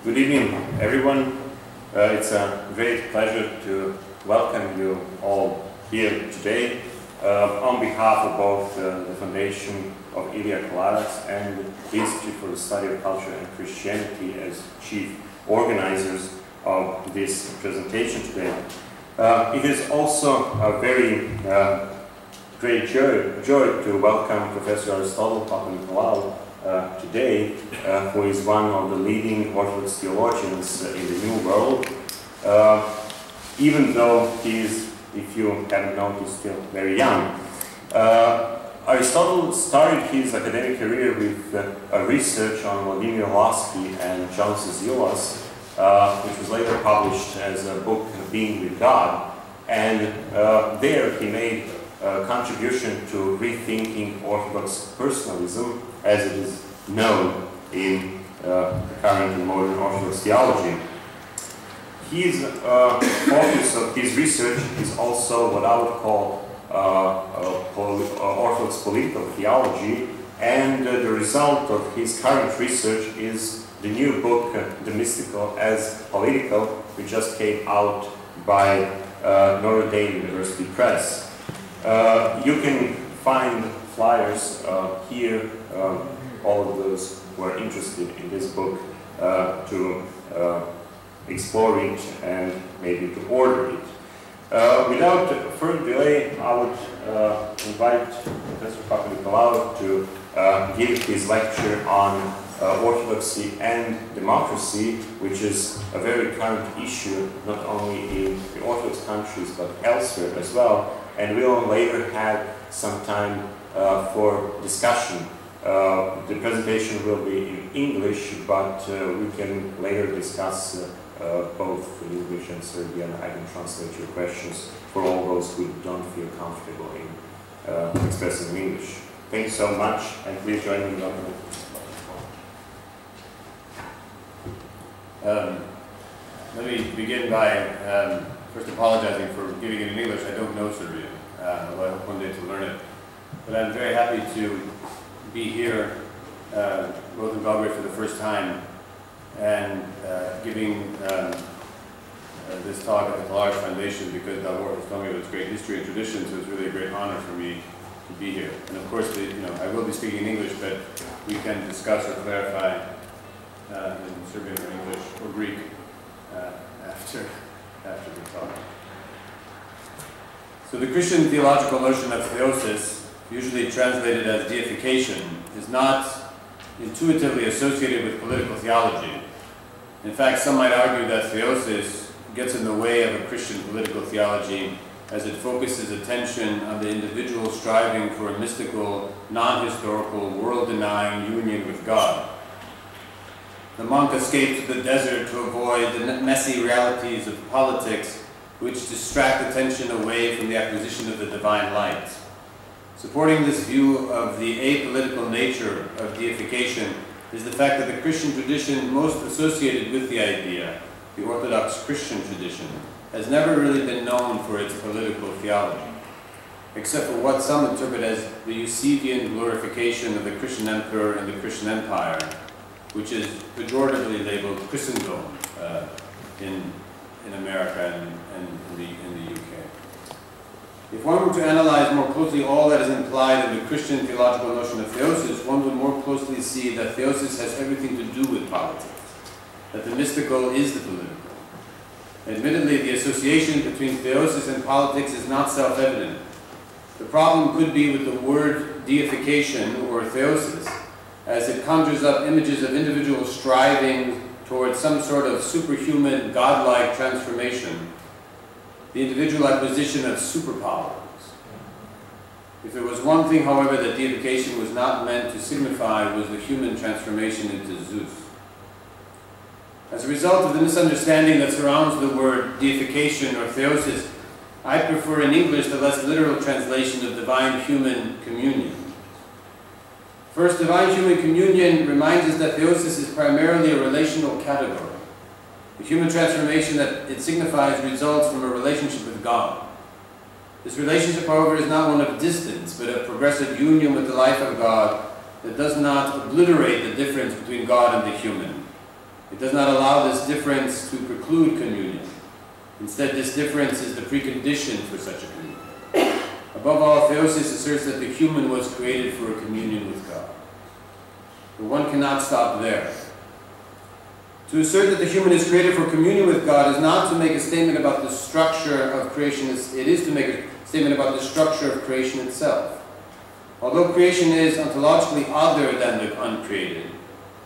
Good evening, everyone. It's a great pleasure to welcome you all here today on behalf of both the Foundation of Ilija Kolarac and the Institute for the Study of Culture and Christianity as chief organizers of this presentation today. It is also a very great joy to welcome Professor Aristotle Papanikolaou today, who is one of the leading Orthodox theologians in the New World, even though he is, if you haven't noticed, still very young. Aristotle started his academic career with research on Vladimir Lasky and Džalto, which was later published as a book, Being with God, and there he made a contribution to rethinking Orthodox personalism as it is known in the current and modern Orthodox theology. His focus of his research is also what I would call Orthodox political theology, and the result of his current research is the new book, The Mystical as Political, which just came out by Notre Dame University Press. You can find flyers here, all of those who are interested in this book to explore it and maybe to order it. Without further delay, I would invite Professor Papanikolaou to give his lecture on Orthodoxy and democracy, which is a very current issue not only in the Orthodox countries but elsewhere as well. And we'll later have some time for discussion. The presentation will be in English, but we can later discuss both in English and Serbian. I can translate your questions for all those who don't feel comfortable in expressing in English. Thank you so much, and please join me in welcoming. Let me begin by first apologizing for giving it in English. I don't know Serbian, although I hope one day to learn it. But I'm very happy to be here, both in Belgrade for the first time, and giving this talk at the Kolarac Foundation, because Davor has told me of its great history and tradition, so it's really a great honor for me to be here. And of course, I will be speaking in English, but we can discuss or clarify in Serbian or English or Greek after the talk. So the Christian theological notion of theosis, usually translated as deification, is not intuitively associated with political theology. In fact, some might argue that theosis gets in the way of a Christian political theology as it focuses attention on the individual striving for a mystical, non-historical, world-denying union with God. The monk escaped to the desert to avoid the messy realities of politics which distract attention away from the acquisition of the divine light. Supporting this view of the apolitical nature of deification is the fact that the Christian tradition most associated with the idea, the Orthodox Christian tradition, has never really been known for its political theology, except for what some interpret as the Eusebian glorification of the Christian emperor and the Christian empire, which is pejoratively labeled Christendom in America and in the UK. If one were to analyze more closely all that is implied in the Christian theological notion of theosis, one would more closely see that theosis has everything to do with politics, that the mystical is the political. Admittedly, the association between theosis and politics is not self-evident. The problem could be with the word deification or theosis, as it conjures up images of individuals striving towards some sort of superhuman, godlike transformation, the individual acquisition of superpowers. If there was one thing, however, that deification was not meant to signify, was the human transformation into Zeus. As a result of the misunderstanding that surrounds the word deification or theosis, I prefer in English the less literal translation of divine-human communion. First, divine-human communion reminds us that theosis is primarily a relational category. The human transformation that it signifies results from a relationship with God. This relationship, however, is not one of distance, but of progressive union with the life of God that does not obliterate the difference between God and the human. It does not allow this difference to preclude communion. Instead, this difference is the precondition for such a communion. Above all, theosis asserts that the human was created for a communion with God. But one cannot stop there. To assert that the human is created for communion with God is not to make a statement about the structure of creation, it is to make a statement about the structure of creation itself. Although creation is ontologically other than the uncreated,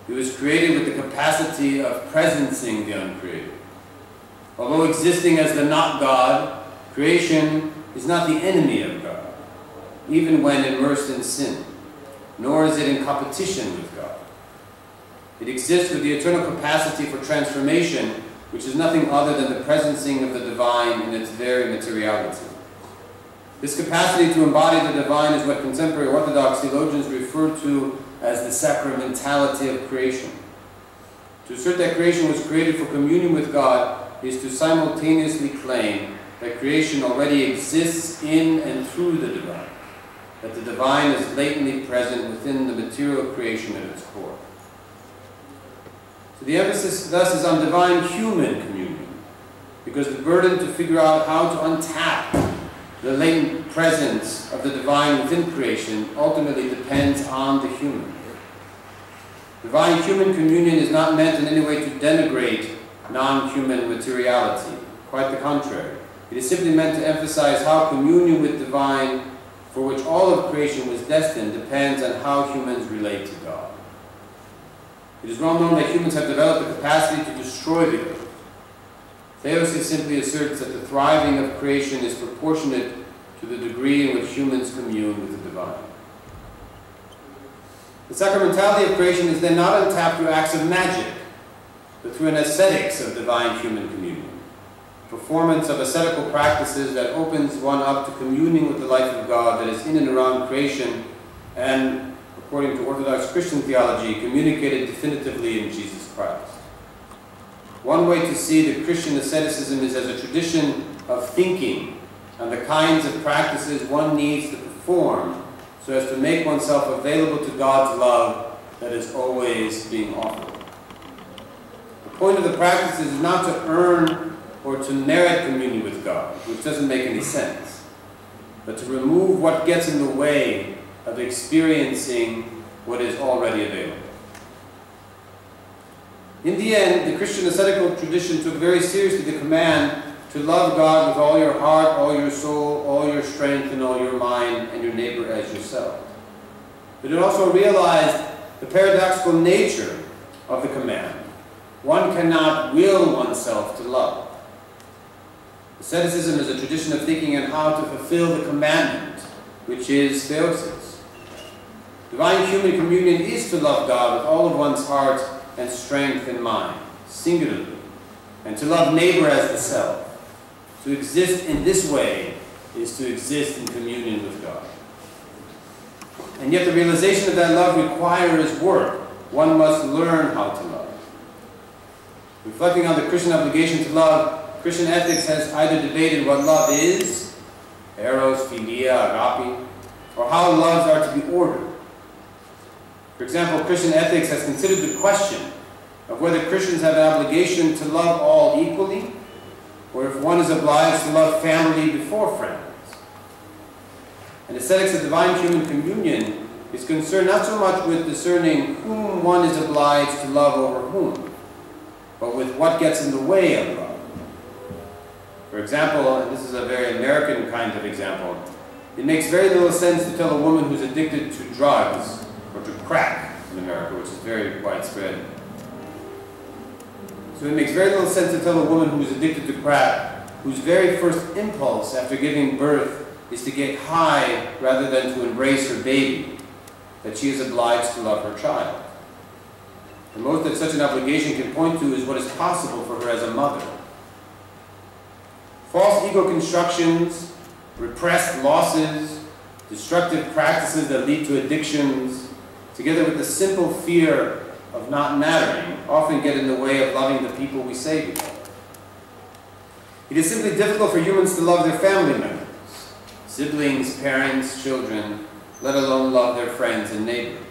it was created with the capacity of presencing the uncreated. Although existing as the not God, creation is not the enemy of God, even when immersed in sin, nor is it in competition with God. It exists with the eternal capacity for transformation, which is nothing other than the presencing of the divine in its very materiality. This capacity to embody the divine is what contemporary Orthodox theologians refer to as the sacramentality of creation. To assert that creation was created for communion with God is to simultaneously claim that creation already exists in and through the divine, that the divine is latently present within the material creation at its core. So the emphasis thus is on divine-human communion, because the burden to figure out how to untap the latent presence of the divine within creation ultimately depends on the human. Divine-human communion is not meant in any way to denigrate non-human materiality. Quite the contrary. It is simply meant to emphasize how communion with divine, for which all of creation was destined, depends on how humans relate to God. It is well known that humans have developed the capacity to destroy the earth. Theosis simply asserts that the thriving of creation is proportionate to the degree in which humans commune with the divine. The sacramentality of creation is then not untapped through acts of magic, but through an ascetics of divine-human communion, performance of ascetical practices that opens one up to communing with the life of God that is in and around creation and, according to Orthodox Christian theology, communicated definitively in Jesus Christ. One way to see the Christian asceticism is as a tradition of thinking and the kinds of practices one needs to perform so as to make oneself available to God's love that is always being offered. The point of the practices is not to earn or to merit communion with God, which doesn't make any sense, but to remove what gets in the way of experiencing what is already available. In the end, the Christian ascetical tradition took very seriously the command to love God with all your heart, all your soul, all your strength, and all your mind, and your neighbor as yourself. But it also realized the paradoxical nature of the command. One cannot will oneself to love. Asceticism is a tradition of thinking on how to fulfill the commandment, which is theosis. Divine human communion is to love God with all of one's heart and strength and mind, singularly, and to love neighbor as the self. To exist in this way is to exist in communion with God. And yet the realization of that love requires work. One must learn how to love. Reflecting on the Christian obligation to love, Christian ethics has either debated what love is, eros, philia, agape, or how loves are to be ordered. For example, Christian ethics has considered the question of whether Christians have an obligation to love all equally, or if one is obliged to love family before friends. And ascetics of divine human communion is concerned not so much with discerning whom one is obliged to love over whom, but with what gets in the way of love. For example, and this is a very American kind of example, it makes very little sense to tell a woman who's addicted to drugs or to crack in America, which is very widespread. So it makes very little sense to tell a woman who's addicted to crack, whose very first impulse after giving birth is to get high rather than to embrace her baby, that she is obliged to love her child. The most that such an obligation can point to is what is possible for her as a mother. False ego constructions, repressed losses, destructive practices that lead to addictions, together with the simple fear of not mattering, often get in the way of loving the people we say we love. It is simply difficult for humans to love their family members, siblings, parents, children, let alone love their friends and neighbors.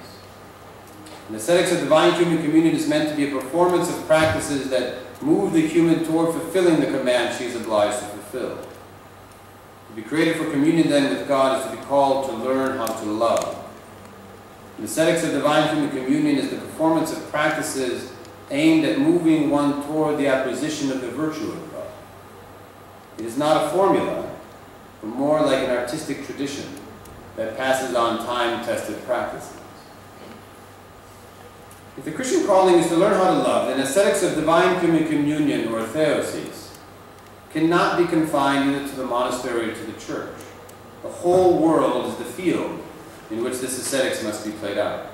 An ascetics of divine human communion is meant to be a performance of practices that move the human toward fulfilling the command she is obliged to fulfill. To be created for communion then with God is to be called to learn how to love. An ascetics of divine human communion is the performance of practices aimed at moving one toward the acquisition of the virtue of God. It is not a formula, but more like an artistic tradition that passes on time-tested practices. If the Christian calling is to learn how to love, then ascetics of divine human communion, or theosis, cannot be confined either to the monastery or to the church. The whole world is the field in which this ascetics must be played out.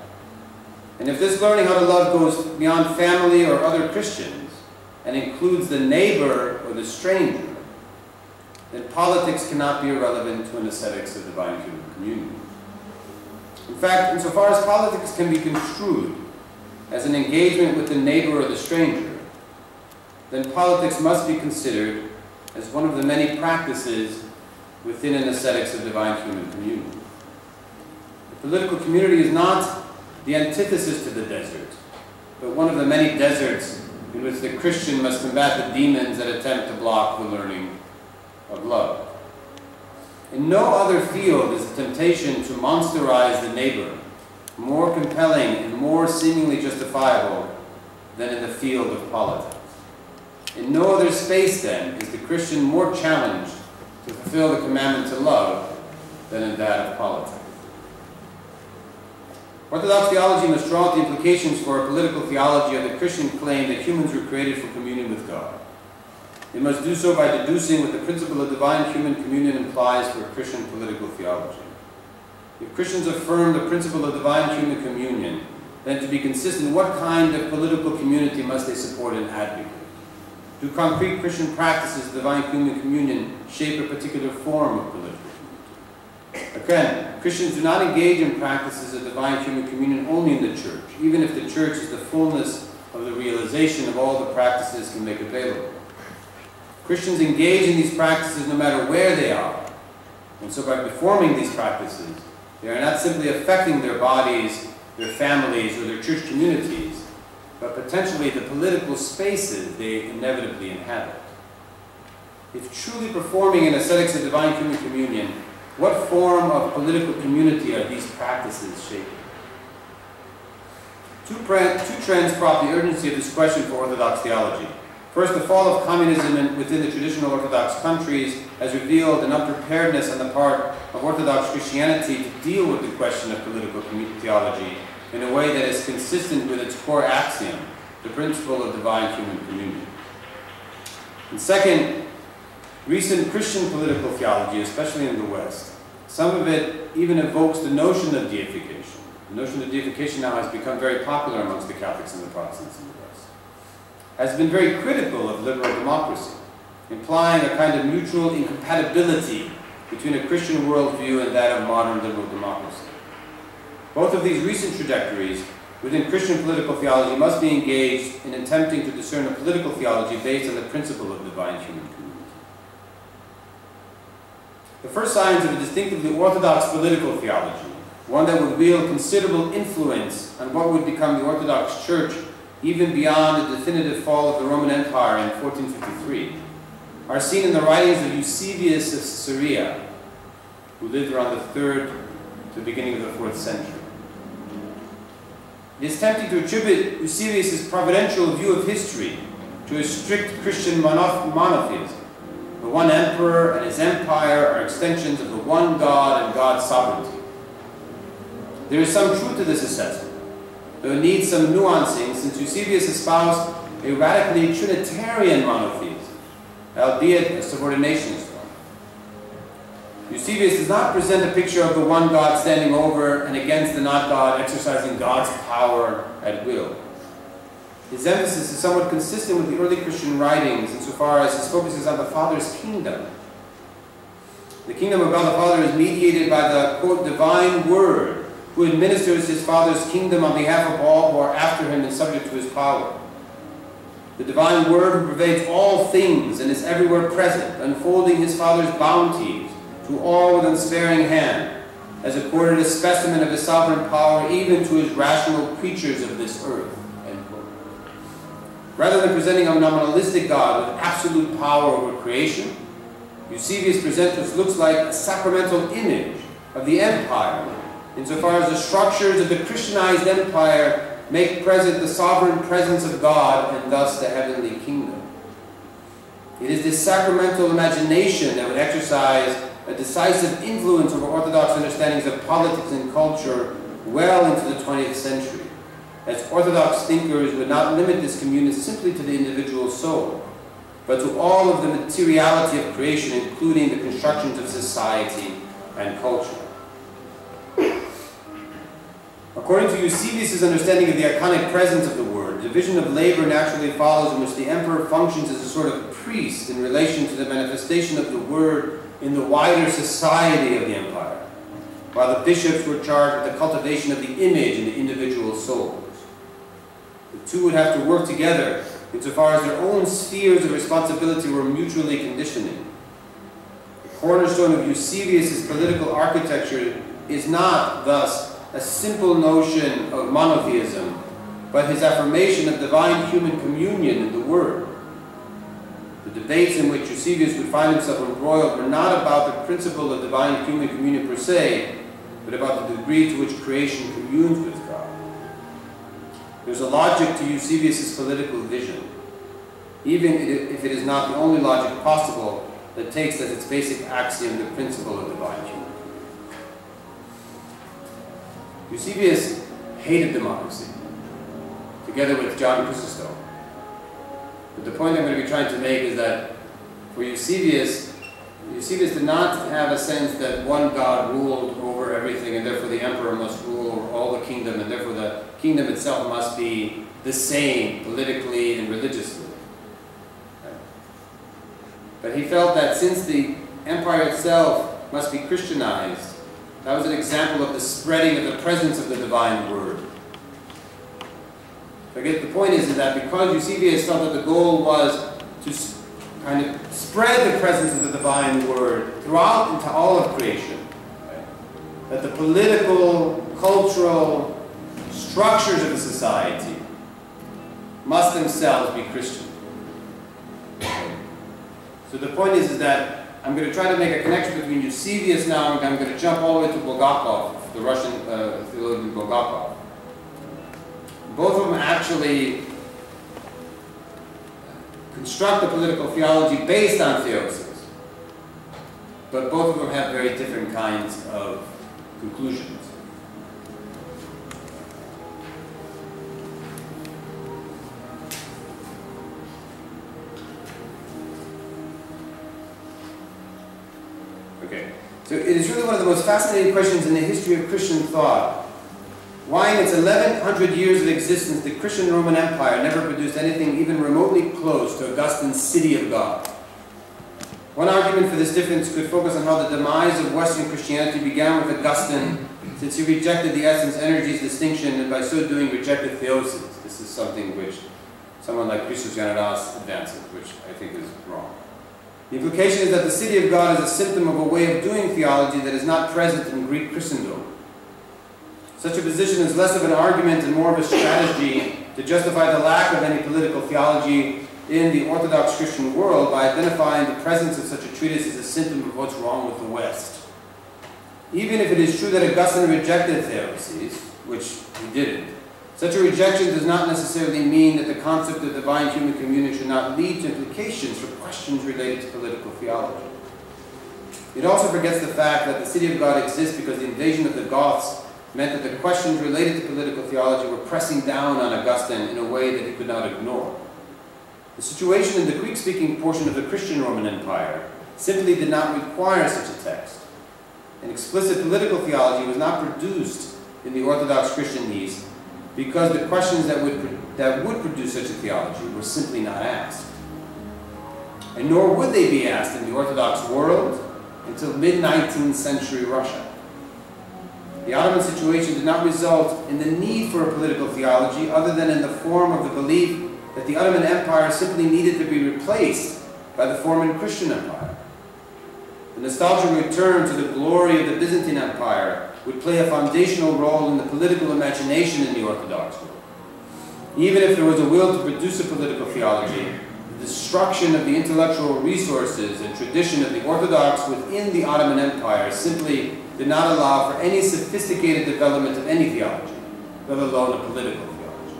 And if this learning how to love goes beyond family or other Christians, and includes the neighbor or the stranger, then politics cannot be irrelevant to an ascetics of divine human communion. In fact, insofar as politics can be construed as an engagement with the neighbor or the stranger, then politics must be considered as one of the many practices within an ascetics of divine human communion. The political community is not the antithesis to the desert, but one of the many deserts in which the Christian must combat the demons that attempt to block the learning of love. In no other field is the temptation to monsterize the neighbor more compelling and more seemingly justifiable than in the field of politics. In no other space, then, is the Christian more challenged to fulfill the commandment to love than in that of politics. Orthodox theology must draw out the implications for a political theology of the Christian claim that humans were created for communion with God. It must do so by deducing what the principle of divine human communion implies for Christian political theology. If Christians affirm the principle of divine human communion, then to be consistent, what kind of political community must they support and advocate? Do concrete Christian practices of divine human communion shape a particular form of political community? Again, Christians do not engage in practices of divine human communion only in the church, even if the church is the fullness of the realization of all the practices can make available. Christians engage in these practices no matter where they are, and so by performing these practices, they are not simply affecting their bodies, their families, or their church communities, but potentially the political spaces they inevitably inhabit. If truly performing an ascetics of divine human communion, what form of political community are these practices shaping? Two trends prop the urgency of this question for Orthodox theology. First, the fall of communism within the traditional Orthodox countries has revealed an unpreparedness on the part of Orthodox Christianity to deal with the question of political theology in a way that is consistent with its core axiom, the principle of divine human communion. And second, recent Christian political theology, especially in the West, some of it even evokes the notion of deification. The notion of deification now has become very popular amongst the Catholics and the Protestants in the West. Has been very critical of liberal democracy, implying a kind of mutual incompatibility between a Christian worldview and that of modern liberal democracy. Both of these recent trajectories within Christian political theology must be engaged in attempting to discern a political theology based on the principle of divine human community. The first signs of a distinctively Orthodox political theology, one that would wield considerable influence on what would become the Orthodox Church even beyond the definitive fall of the Roman Empire in 1453, are seen in the writings of Eusebius of Caesarea, who lived around the 3rd to the beginning of the 4th century. It is tempting to attribute Eusebius' providential view of history to a strict Christian monotheism. The one emperor and his empire are extensions of the one God and God's sovereignty. There is some truth to this assessment, though it needs some nuancing, since Eusebius espoused a radically Trinitarian monotheism, albeit a subordinationist one. Eusebius does not present a picture of the one God standing over and against the not God, exercising God's power at will. His emphasis is somewhat consistent with the early Christian writings insofar as his focus is on the Father's kingdom. The kingdom of God the Father is mediated by the, quote, divine word, who administers his Father's kingdom on behalf of all who are after him and subject to his power. The divine word who pervades all things and is everywhere present, unfolding his Father's bounties to all with unsparing hand, has accorded a specimen of his sovereign power even to his rational creatures of this earth. End quote. Rather than presenting a nominalistic God with absolute power over creation, Eusebius presents what looks like a sacramental image of the empire, insofar as the structures of the Christianized empire make present the sovereign presence of God and thus the heavenly kingdom. It is this sacramental imagination that would exercise a decisive influence over Orthodox understandings of politics and culture well into the 20th century, as Orthodox thinkers would not limit this communion simply to the individual soul, but to all of the materiality of creation, including the constructions of society and culture. According to Eusebius' understanding of the iconic presence of the Word, the division of labor naturally follows, in which the emperor functions as a sort of priest in relation to the manifestation of the Word in the wider society of the empire, while the bishops were charged with the cultivation of the image in the individual souls. The two would have to work together insofar as their own spheres of responsibility were mutually conditioning. The cornerstone of Eusebius' political architecture is not, thus, a simple notion of monotheism, but his affirmation of divine human communion in the Word. The debates in which Eusebius would find himself embroiled were not about the principle of divine human communion per se, but about the degree to which creation communes with God. There's a logic to Eusebius' political vision, even if it is not the only logic possible, that takes as its basic axiom the principle of divine human communion. Eusebius hated democracy, together with John Chrysostom. But the point I'm going to be trying to make is that for Eusebius did not have a sense that one God ruled over everything, and therefore the emperor must rule over all the kingdom, and therefore the kingdom itself must be the same politically and religiously. But he felt that since the empire itself must be Christianized, that was an example of the spreading of the presence of the divine Word. So I guess the point is that because Eusebius felt that the goal was to kind of spread the presence of the divine Word throughout into all of creation, right? That the political, cultural structures of the society must themselves be Christian. So the point is that I'm going to try to make a connection between Eusebius now, and I'm going to jump all the way to Bulgakov, the Russian theologian Bulgakov. Both of them actually construct a political theology based on theosis, but both of them have very different kinds of conclusions. Okay, so it is really one of the most fascinating questions in the history of Christian thought. Why in its 1100 years of existence the Christian Roman Empire never produced anything even remotely close to Augustine's city of God? One argument for this difference could focus on how the demise of Western Christianity began with Augustine, since he rejected the essence energies distinction and by so doing rejected theosis. This is something which someone like Christos Yanaras advances, which I think is wrong. The implication is that the city of God is a symptom of a way of doing theology that is not present in Greek Christendom. Such a position is less of an argument and more of a strategy to justify the lack of any political theology in the Orthodox Christian world by identifying the presence of such a treatise as a symptom of what's wrong with the West. Even if it is true that Augustine rejected theoses, which he didn't, such a rejection does not necessarily mean that the concept of divine human communion should not lead to implications for questions related to political theology. It also forgets the fact that the city of God exists because the invasion of the Goths meant that the questions related to political theology were pressing down on Augustine in a way that he could not ignore. The situation in the Greek-speaking portion of the Christian Roman Empire simply did not require such a text. An explicit political theology was not produced in the Orthodox Christian East because the questions that would produce such a theology were simply not asked. And nor would they be asked in the Orthodox world until mid-19th century Russia. The Ottoman situation did not result in the need for a political theology other than in the form of the belief that the Ottoman Empire simply needed to be replaced by the former Christian Empire. The nostalgic return to the glory of the Byzantine Empire would play a foundational role in the political imagination in the Orthodox world. Even if there was a will to produce a political theology, the destruction of the intellectual resources and tradition of the Orthodox within the Ottoman Empire simply did not allow for any sophisticated development of any theology, let alone a political theology.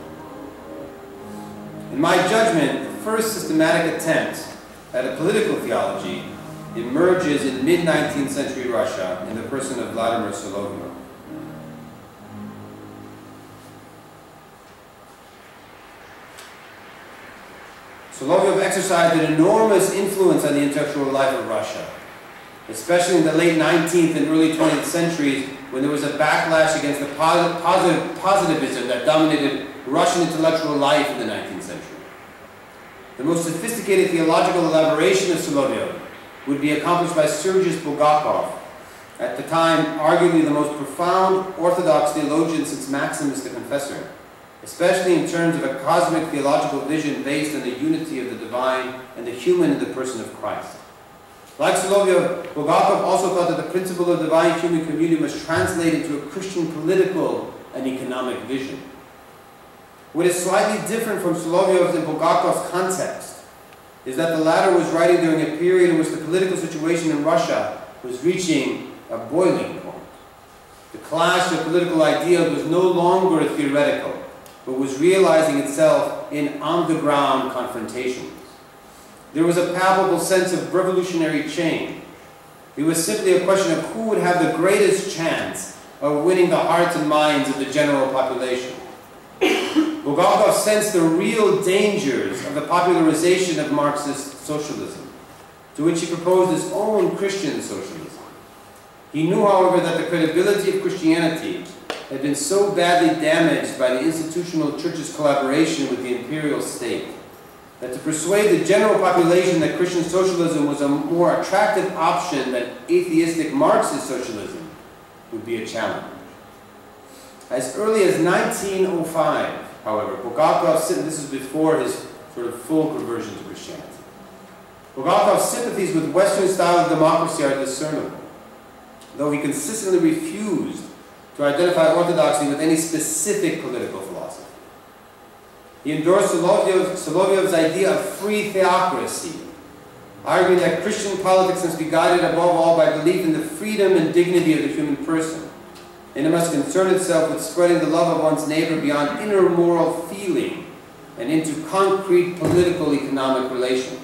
In my judgment, the first systematic attempt at a political theology emerges in mid-19th century Russia in the person of Vladimir Solovyov. Solovyov exercised an enormous influence on the intellectual life of Russia, especially in the late 19th and early 20th centuries, when there was a backlash against the positivism that dominated Russian intellectual life in the 19th century. The most sophisticated theological elaboration of Solovyov would be accomplished by Sergius Bulgakov, at the time arguably the most profound Orthodox theologian since Maximus the Confessor, especially in terms of a cosmic theological vision based on the unity of the divine and the human in the person of Christ. Like Solovyov, Bulgakov also thought that the principle of divine human communion must translate into a Christian political and economic vision. What is slightly different from Solovyov's and Bulgakov's context is that the latter was writing during a period in which the political situation in Russia was reaching a boiling point. The clash of political ideals was no longer theoretical, but was realizing itself in on-the-ground confrontations. There was a palpable sense of revolutionary change. It was simply a question of who would have the greatest chance of winning the hearts and minds of the general population. Bulgakov sensed the real dangers of the popularization of Marxist socialism, to which he proposed his own Christian socialism. He knew, however, that the credibility of Christianity had been so badly damaged by the institutional church's collaboration with the imperial state, that to persuade the general population that Christian socialism was a more attractive option than atheistic Marxist socialism would be a challenge. As early as 1905, however, Bulgakov's, this is before his sort of full conversion to Christianity, Bulgakov's sympathies with Western style of democracy are discernible, though he consistently refused to identify orthodoxy with any specific political philosophy. He endorsed Solovyov's idea of free theocracy, arguing that Christian politics must be guided above all by belief in the freedom and dignity of the human person, and it must concern itself with spreading the love of one's neighbor beyond inner moral feeling and into concrete political economic relations.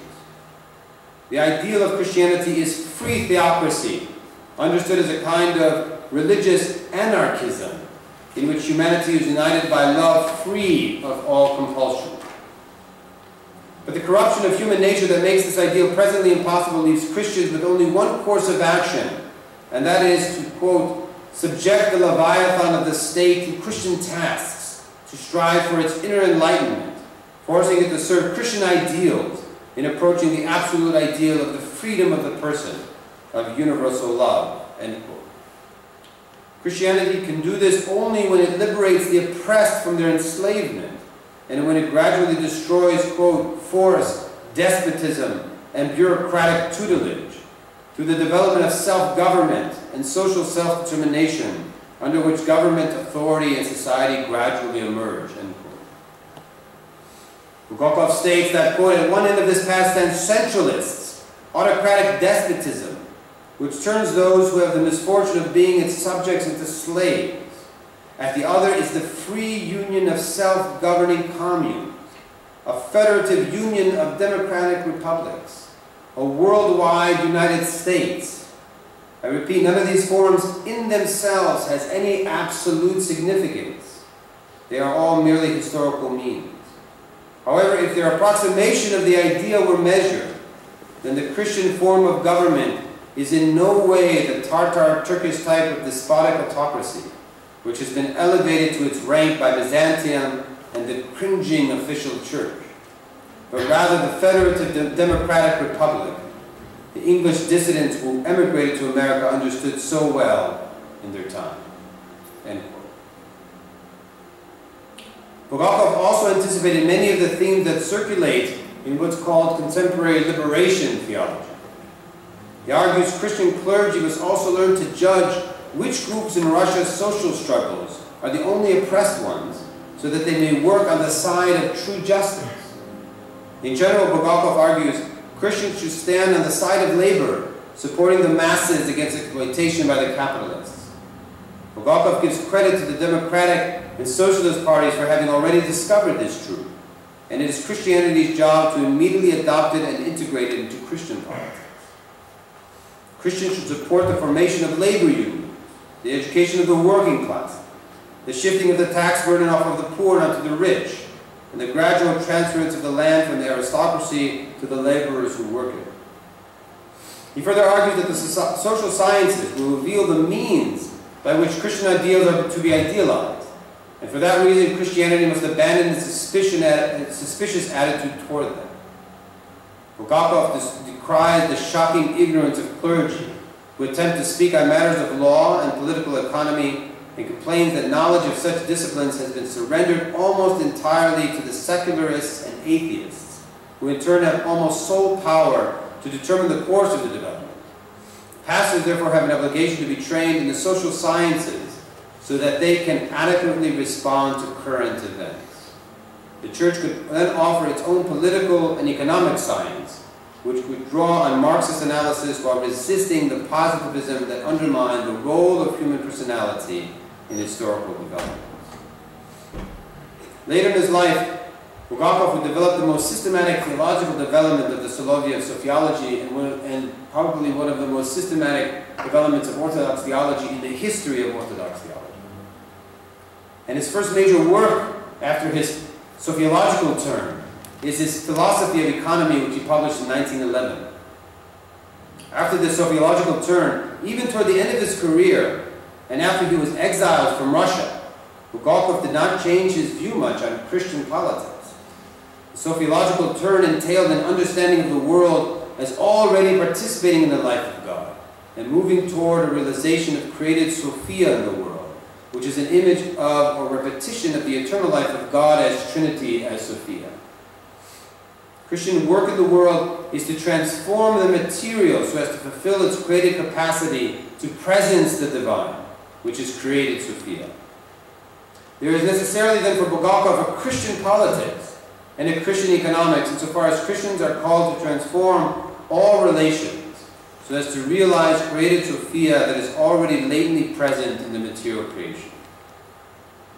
The ideal of Christianity is free theocracy, understood as a kind of religious anarchism in which humanity is united by love free of all compulsion. But the corruption of human nature that makes this ideal presently impossible leaves Christians with only one course of action, and that is to, quote, subject the Leviathan of the state to Christian tasks, to strive for its inner enlightenment, forcing it to serve Christian ideals in approaching the absolute ideal of the freedom of the person, of universal love, end quote. Christianity can do this only when it liberates the oppressed from their enslavement, and when it gradually destroys, quote, force, despotism, and bureaucratic tutelage, through the development of self-government and social self-determination, under which government, authority, and society gradually emerge, end quote. Bulgakov states that, quote, at one end of this path stands centralists, autocratic despotism, which turns those who have the misfortune of being its subjects into slaves. At the other is the free union of self-governing communes, a federative union of democratic republics, a worldwide United States. I repeat, none of these forms in themselves has any absolute significance. They are all merely historical means. However, if their approximation of the idea were measured, then the Christian form of government is in no way the Tartar Turkish type of despotic autocracy, which has been elevated to its rank by Byzantium and the cringing official church, but rather the federative democratic republic the English dissidents who emigrated to America understood so well in their time, end quote. Bulgakov also anticipated many of the themes that circulate in what's called contemporary liberation theology. He argues Christian clergy must also learn to judge which groups in Russia's social struggles are the only oppressed ones, so that they may work on the side of true justice. In general, Bulgakov argues, Christians should stand on the side of labor, supporting the masses against exploitation by the capitalists. Bulgakov gives credit to the Democratic and Socialist parties for having already discovered this truth, and it is Christianity's job to immediately adopt it and integrate it into Christian politics. Christians should support the formation of labor unions, the education of the working class, the shifting of the tax burden off of the poor onto the rich, and the gradual transference of the land from the aristocracy to the laborers who work it. He further argues that the social sciences will reveal the means by which Christian ideals are to be idealized, and for that reason Christianity must abandon its suspicious attitude toward them. Bulgakov decries the shocking ignorance of clergy who attempt to speak on matters of law and political economy, and complains that knowledge of such disciplines has been surrendered almost entirely to the secularists and atheists, who in turn have almost sole power to determine the course of the development. Pastors therefore have an obligation to be trained in the social sciences so that they can adequately respond to current events. The Church could then offer its own political and economic science, which would draw on Marxist analysis while resisting the positivism that undermined the role of human personality in historical development. Later in his life, Bulgakov would develop the most systematic theological development of the Soloviev sociology and probably one of the most systematic developments of Orthodox theology in the history of Orthodox theology. And his first major work after his sociological turn is his philosophy of economy, which he published in 1911. After this sociological turn, even toward the end of his career, and after he was exiled from Russia, Bulgakov did not change his view much on Christian politics. The sociological turn entailed an understanding of the world as already participating in the life of God, and moving toward a realization of created Sophia in the world, which is an image of or repetition of the eternal life of God as Trinity, as Sophia. Christian work in the world is to transform the material so as to fulfill its created capacity to presence the divine, which is created Sophia. There is necessarily then for Bulgakov a Christian politics and a Christian economics insofar as Christians are called to transform all relations so as to realize created Sophia that is already latently present in the material creation.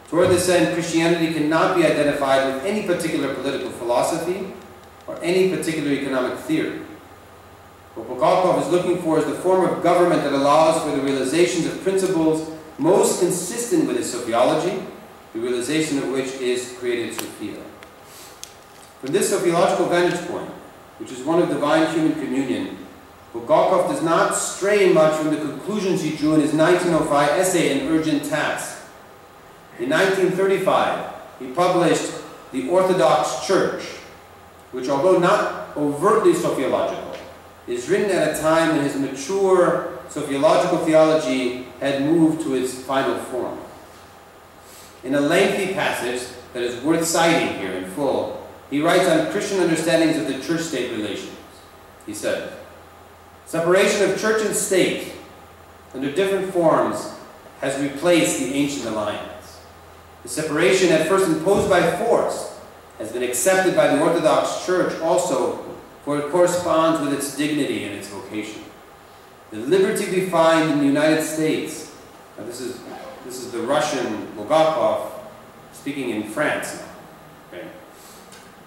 Toward this end, Christianity cannot be identified with any particular political philosophy or any particular economic theory. What Bulgakov is looking for is the form of government that allows for the realizations of principles most consistent with his sociology, the realization of which is created Sophia. From this sociological vantage point, which is one of divine human communion, Bulgakov does not stray much from the conclusions he drew in his 1905 essay, An Urgent Task. In 1935, he published The Orthodox Church, which, although not overtly sociological, is written at a time when his mature sociological theology had moved to its final form. In a lengthy passage that is worth citing here in full, he writes on Christian understandings of the church-state relations. He said, "Separation of church and state, under different forms, has replaced the ancient alliance. The separation at first imposed by force has been accepted by the Orthodox Church also, for it corresponds with its dignity and its vocation. The liberty we find in the United States," now this is the Russian Bulgakov speaking in France now. Okay.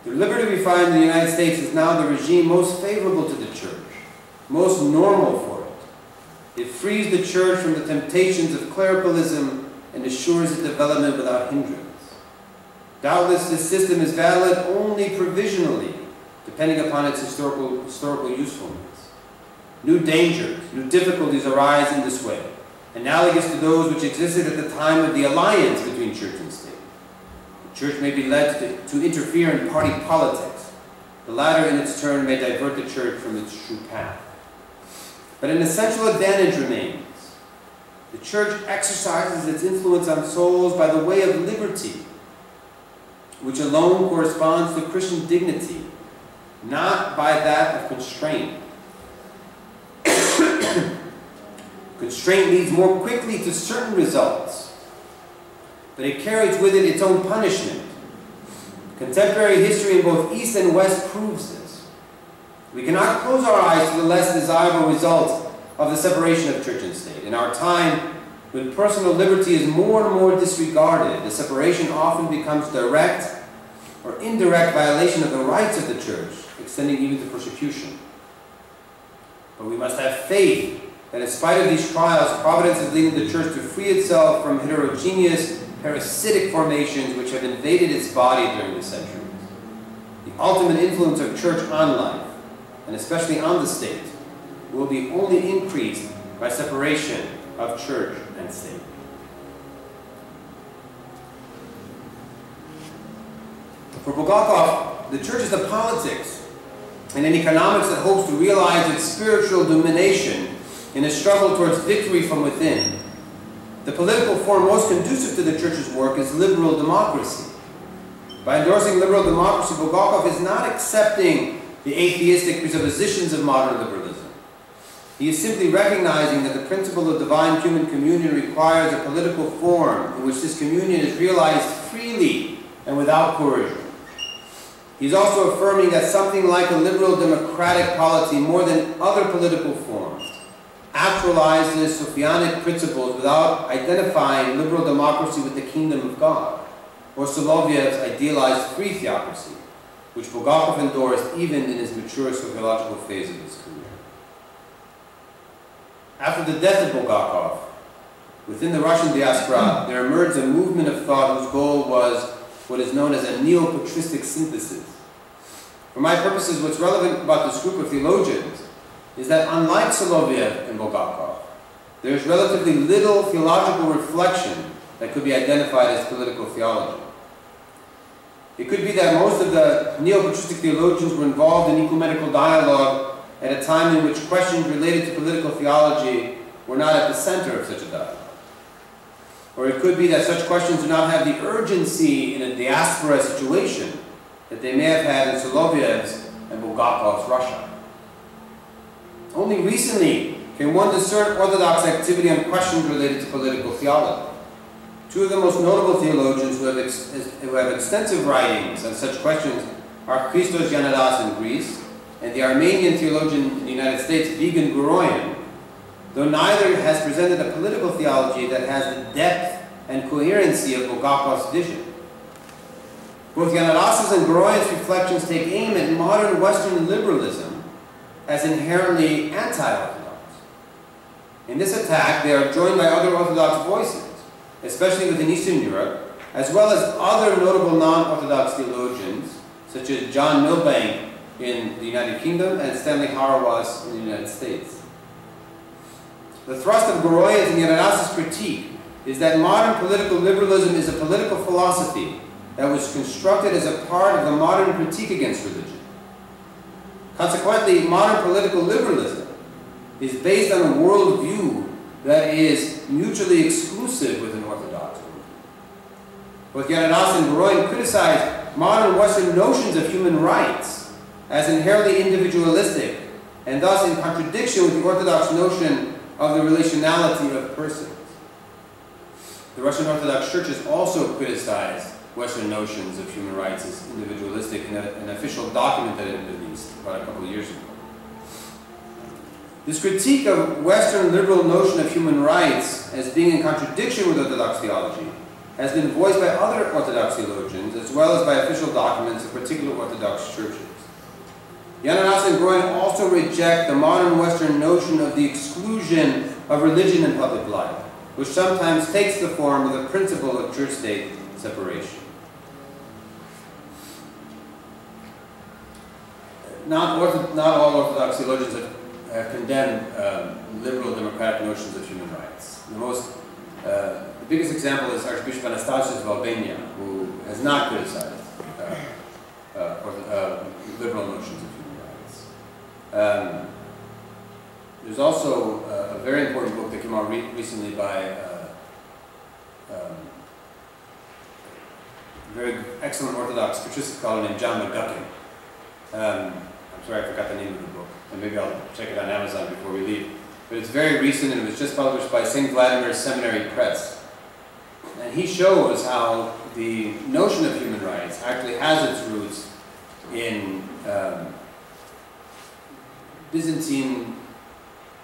"The liberty we find in the United States is now the regime most favorable to the Church, most normal for it. It frees the Church from the temptations of clericalism and assures its development without hindrance. Doubtless this system is valid only provisionally, depending upon its historical usefulness. New dangers, new difficulties arise in this way, analogous to those which existed at the time of the alliance between church and state. The church may be led to interfere in party politics. The latter, in its turn, may divert the church from its true path. But an essential advantage remains. The church exercises its influence on souls by the way of liberty, which alone corresponds to Christian dignity, not by that of constraint. Constraint leads more quickly to certain results, but it carries with it its own punishment. Contemporary history in both East and West proves this. We cannot close our eyes to the less desirable results of the separation of church and state. In our time, when personal liberty is more and more disregarded, the separation often becomes direct or indirect violation of the rights of the church, extending even to persecution. But we must have faith that in spite of these trials, providence is leading the church to free itself from heterogeneous, parasitic formations which have invaded its body during the centuries. The ultimate influence of church on life, and especially on the state, will be only increased by separation of church and state. For Bulgakov, the church is the politics and an economics that hopes to realize its spiritual domination in a struggle towards victory from within. The political form most conducive to the church's work is liberal democracy. By endorsing liberal democracy, Bulgakov is not accepting the atheistic presuppositions of modern liberalism. He is simply recognizing that the principle of divine human communion requires a political form in which this communion is realized freely and without coercion. He is also affirming that something like a liberal democratic polity, more than other political forms, actualizes Sophianic principles without identifying liberal democracy with the kingdom of God, or Solovyev's idealized free theocracy, which Bulgakov endorsed even in his mature sociological phase of his career. After the death of Bulgakov, within the Russian diaspora, there emerged a movement of thought whose goal was what is known as a neo-patristic synthesis. For my purposes, what's relevant about this group of theologians is that unlike Soloviev and Bulgakov, there is relatively little theological reflection that could be identified as political theology. It could be that most of the neo-patristic theologians were involved in ecumenical dialogue at a time in which questions related to political theology were not at the center of such a dialogue. Or it could be that such questions do not have the urgency in a diaspora situation that they may have had in Soloviev's and Bulgakov's Russia. Only recently can one discern Orthodox activity on questions related to political theology. Two of the most notable theologians who have extensive writings on such questions are Christos Giannadas in Greece and the Armenian theologian in the United States, Vigan Guroyan, though neither has presented a political theology that has the depth and coherency of Bulgakov's vision. Both Giannadas's and Guroyan's reflections take aim at modern Western liberalism as inherently anti-Orthodox. In this attack, they are joined by other Orthodox voices, especially within Eastern Europe, as well as other notable non-Orthodox theologians, such as John Milbank in the United Kingdom and Stanley Hauerwas in the United States. The thrust of Guroyan's and Giannadas's critique is that modern political liberalism is a political philosophy that was constructed as a part of the modern critique against religion. Consequently, modern political liberalism is based on a worldview that is mutually exclusive with an Orthodox worldview. Both Giannadas and Guroyan criticize modern Western notions of human rights as inherently individualistic and thus in contradiction with the Orthodox notion of the relationality of persons. The Russian Orthodox Church has also criticized Western notions of human rights as individualistic in an official document that it released about a couple of years ago. This critique of Western liberal notion of human rights as being in contradiction with Orthodox theology has been voiced by other Orthodox theologians as well as by official documents of particular Orthodox churches. Giannadas and Guroyan also reject the modern Western notion of the exclusion of religion in public life, which sometimes takes the form of the principle of church-state separation. Not all Orthodox theologians have condemned liberal democratic notions of human rights. The biggest example is Archbishop Anastasius of Albania, who has not criticized liberal notions of human rights. There's also a very important book that came out recently by a very excellent Orthodox patristic scholar named John McGuckin. I'm sorry I forgot the name of the book, and maybe I'll check it on Amazon before we leave. but it's very recent and it was just published by St. Vladimir's Seminary Press. And he shows how the notion of human rights actually has its roots in Byzantine,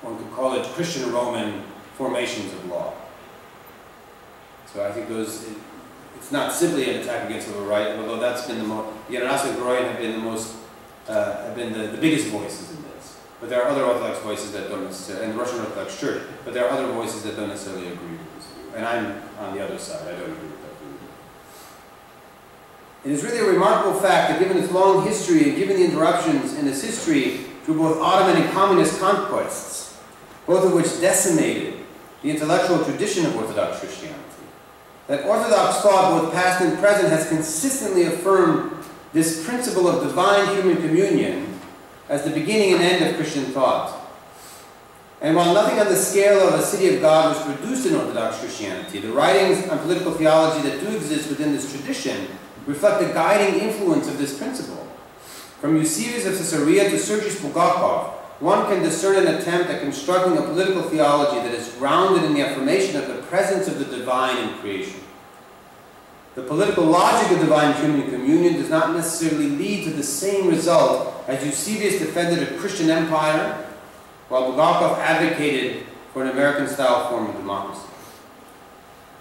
one could call it Christian Roman formations of law. So I think it's not simply an attack against civil rights, although that's been the most, the have been the most, have been the biggest voices in this. But there are other Orthodox voices that don't necessarily, and the Russian Orthodox Church, but there are other voices that don't necessarily agree with this view. And I'm on the other side, I don't agree with that view. It is really a remarkable fact that given its long history and given the interruptions in its history through both Ottoman and communist conquests, both of which decimated the intellectual tradition of Orthodox Christianity, that Orthodox thought, both past and present, has consistently affirmed this principle of divine human communion as the beginning and end of Christian thought. And while nothing on the scale of a city of God was produced in Orthodox Christianity, the writings on political theology that do exist within this tradition reflect the guiding influence of this principle. From Eusebius of Caesarea to Sergius Bulgakov, one can discern an attempt at constructing a political theology that is grounded in the affirmation of the presence of the divine in creation. The political logic of divine human communion does not necessarily lead to the same result as Eusebius defended a Christian empire, while Bulgakov advocated for an American-style form of democracy.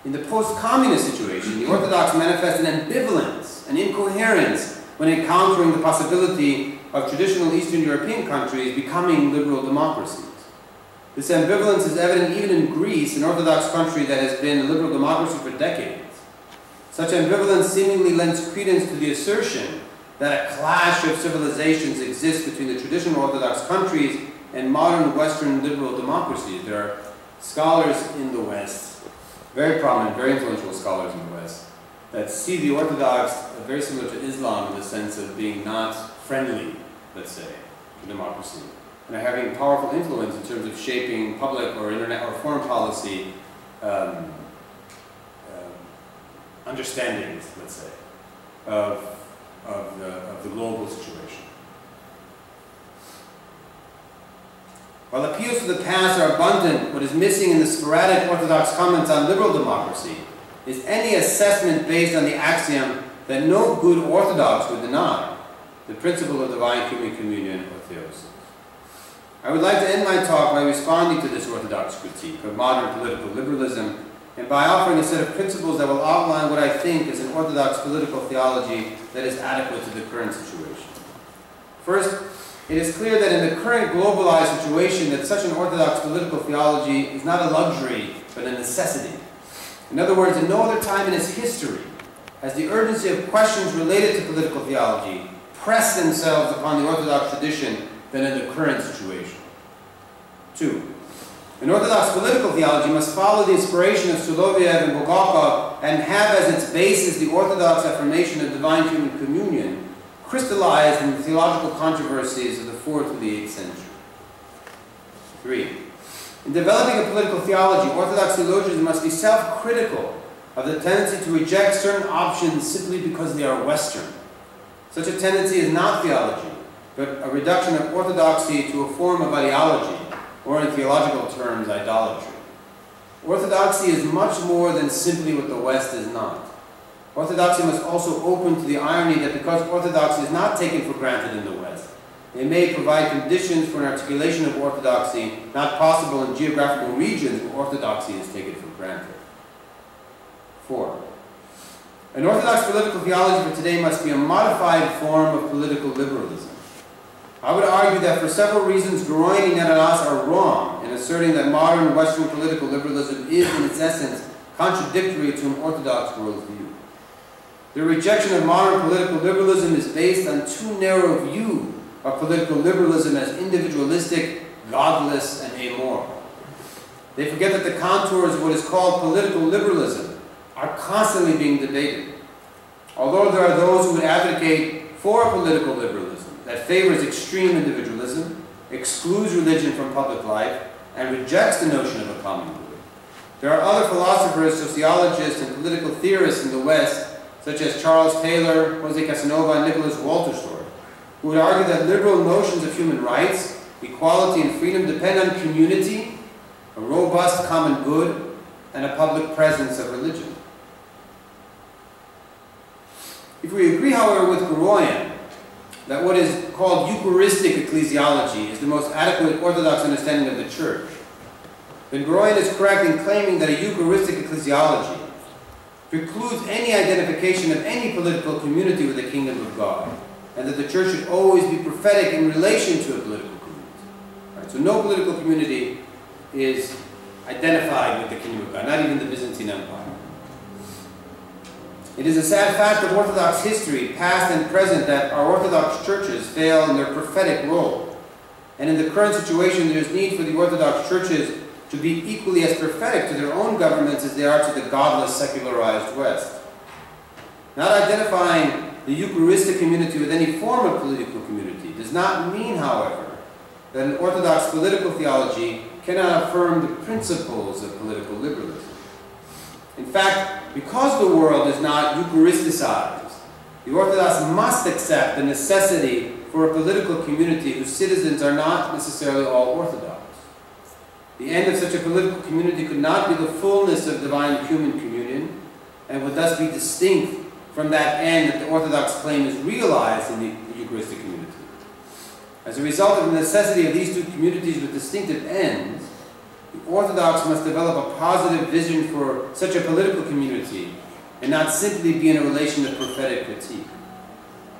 In the post-communist situation, the Orthodox manifest an ambivalence, an incoherence, when encountering the possibility of traditional Eastern European countries becoming liberal democracies. This ambivalence is evident even in Greece, an Orthodox country that has been a liberal democracy for decades. Such ambivalence seemingly lends credence to the assertion that a clash of civilizations exists between the traditional Orthodox countries and modern Western liberal democracies. There are scholars in the West, very prominent, very influential scholars in the West, that see the Orthodox very similar to Islam in the sense of being not friendly, let's say, to democracy, and are having powerful influence in terms of shaping public or internet or foreign policy understandings, let's say, of the global situation. While appeals to the past are abundant, what is missing in the sporadic Orthodox comments on liberal democracy is any assessment based on the axiom that no good Orthodox would deny the principle of divine human communion or theosis. I would like to end my talk by responding to this Orthodox critique of modern political liberalism and by offering a set of principles that will outline what I think is an Orthodox political theology that is adequate to the current situation. First, it is clear that in the current globalized situation that such an Orthodox political theology is not a luxury, but a necessity. In other words, in no other time in its history has the urgency of questions related to political theology pressed themselves upon the Orthodox tradition than in the current situation. 2. An Orthodox political theology must follow the inspiration of Soloviev and Bulgakov and have as its basis the Orthodox affirmation of divine human communion, crystallized in the theological controversies of the 4th to the 8th century. 3. In developing a political theology, Orthodox theologians must be self-critical of the tendency to reject certain options simply because they are Western. Such a tendency is not theology, but a reduction of orthodoxy to a form of ideology, or in theological terms, idolatry. Orthodoxy is much more than simply what the West is not. Orthodoxy must also open to the irony that because orthodoxy is not taken for granted in the West, it may provide conditions for an articulation of orthodoxy not possible in geographical regions where orthodoxy is taken for granted. 4. An Orthodox political theology for today must be a modified form of political liberalism. I would argue that for several reasons, Groen and Ananas are wrong in asserting that modern Western political liberalism is, in its essence, contradictory to an Orthodox worldview. The rejection of modern political liberalism is based on too narrow a view of political liberalism as individualistic, godless, and amoral. They forget that the contours of what is called political liberalism are constantly being debated. Although there are those who would advocate for political liberalism that favors extreme individualism, excludes religion from public life, and rejects the notion of a common good, there are other philosophers, sociologists, and political theorists in the West, such as Charles Taylor, Jose Casanova, and Nicholas Walterstorff, who would argue that liberal notions of human rights, equality, and freedom depend on community a robust common good, and a public presence of religion. If we agree, however, with Koroyan that what is called Eucharistic ecclesiology is the most adequate Orthodox understanding of the Church, then Koroyan is correct in claiming that a Eucharistic ecclesiology precludes any identification of any political community with the kingdom of God, and that the Church should always be prophetic in relation to a political community. Right? So no political community is identified with the kingdom of God, not even the Byzantine Empire. It is a sad fact of Orthodox history, past and present, that our Orthodox churches fail in their prophetic role. And in the current situation, there is need for the Orthodox churches to be equally as prophetic to their own governments as they are to the godless, secularized West. Not identifying the Eucharistic community with any form of political community does not mean, however, that an Orthodox political theology cannot affirm the principles of political liberalism. In fact, because the world is not Eucharisticized, the Orthodox must accept the necessity for a political community whose citizens are not necessarily all Orthodox. The end of such a political community could not be the fullness of divine human communion, and would thus be distinct from that end that the Orthodox claim is realized in the Eucharistic community. As a result of the necessity of these two communities with distinctive ends, the Orthodox must develop a positive vision for such a political community and not simply be in a relation of prophetic critique.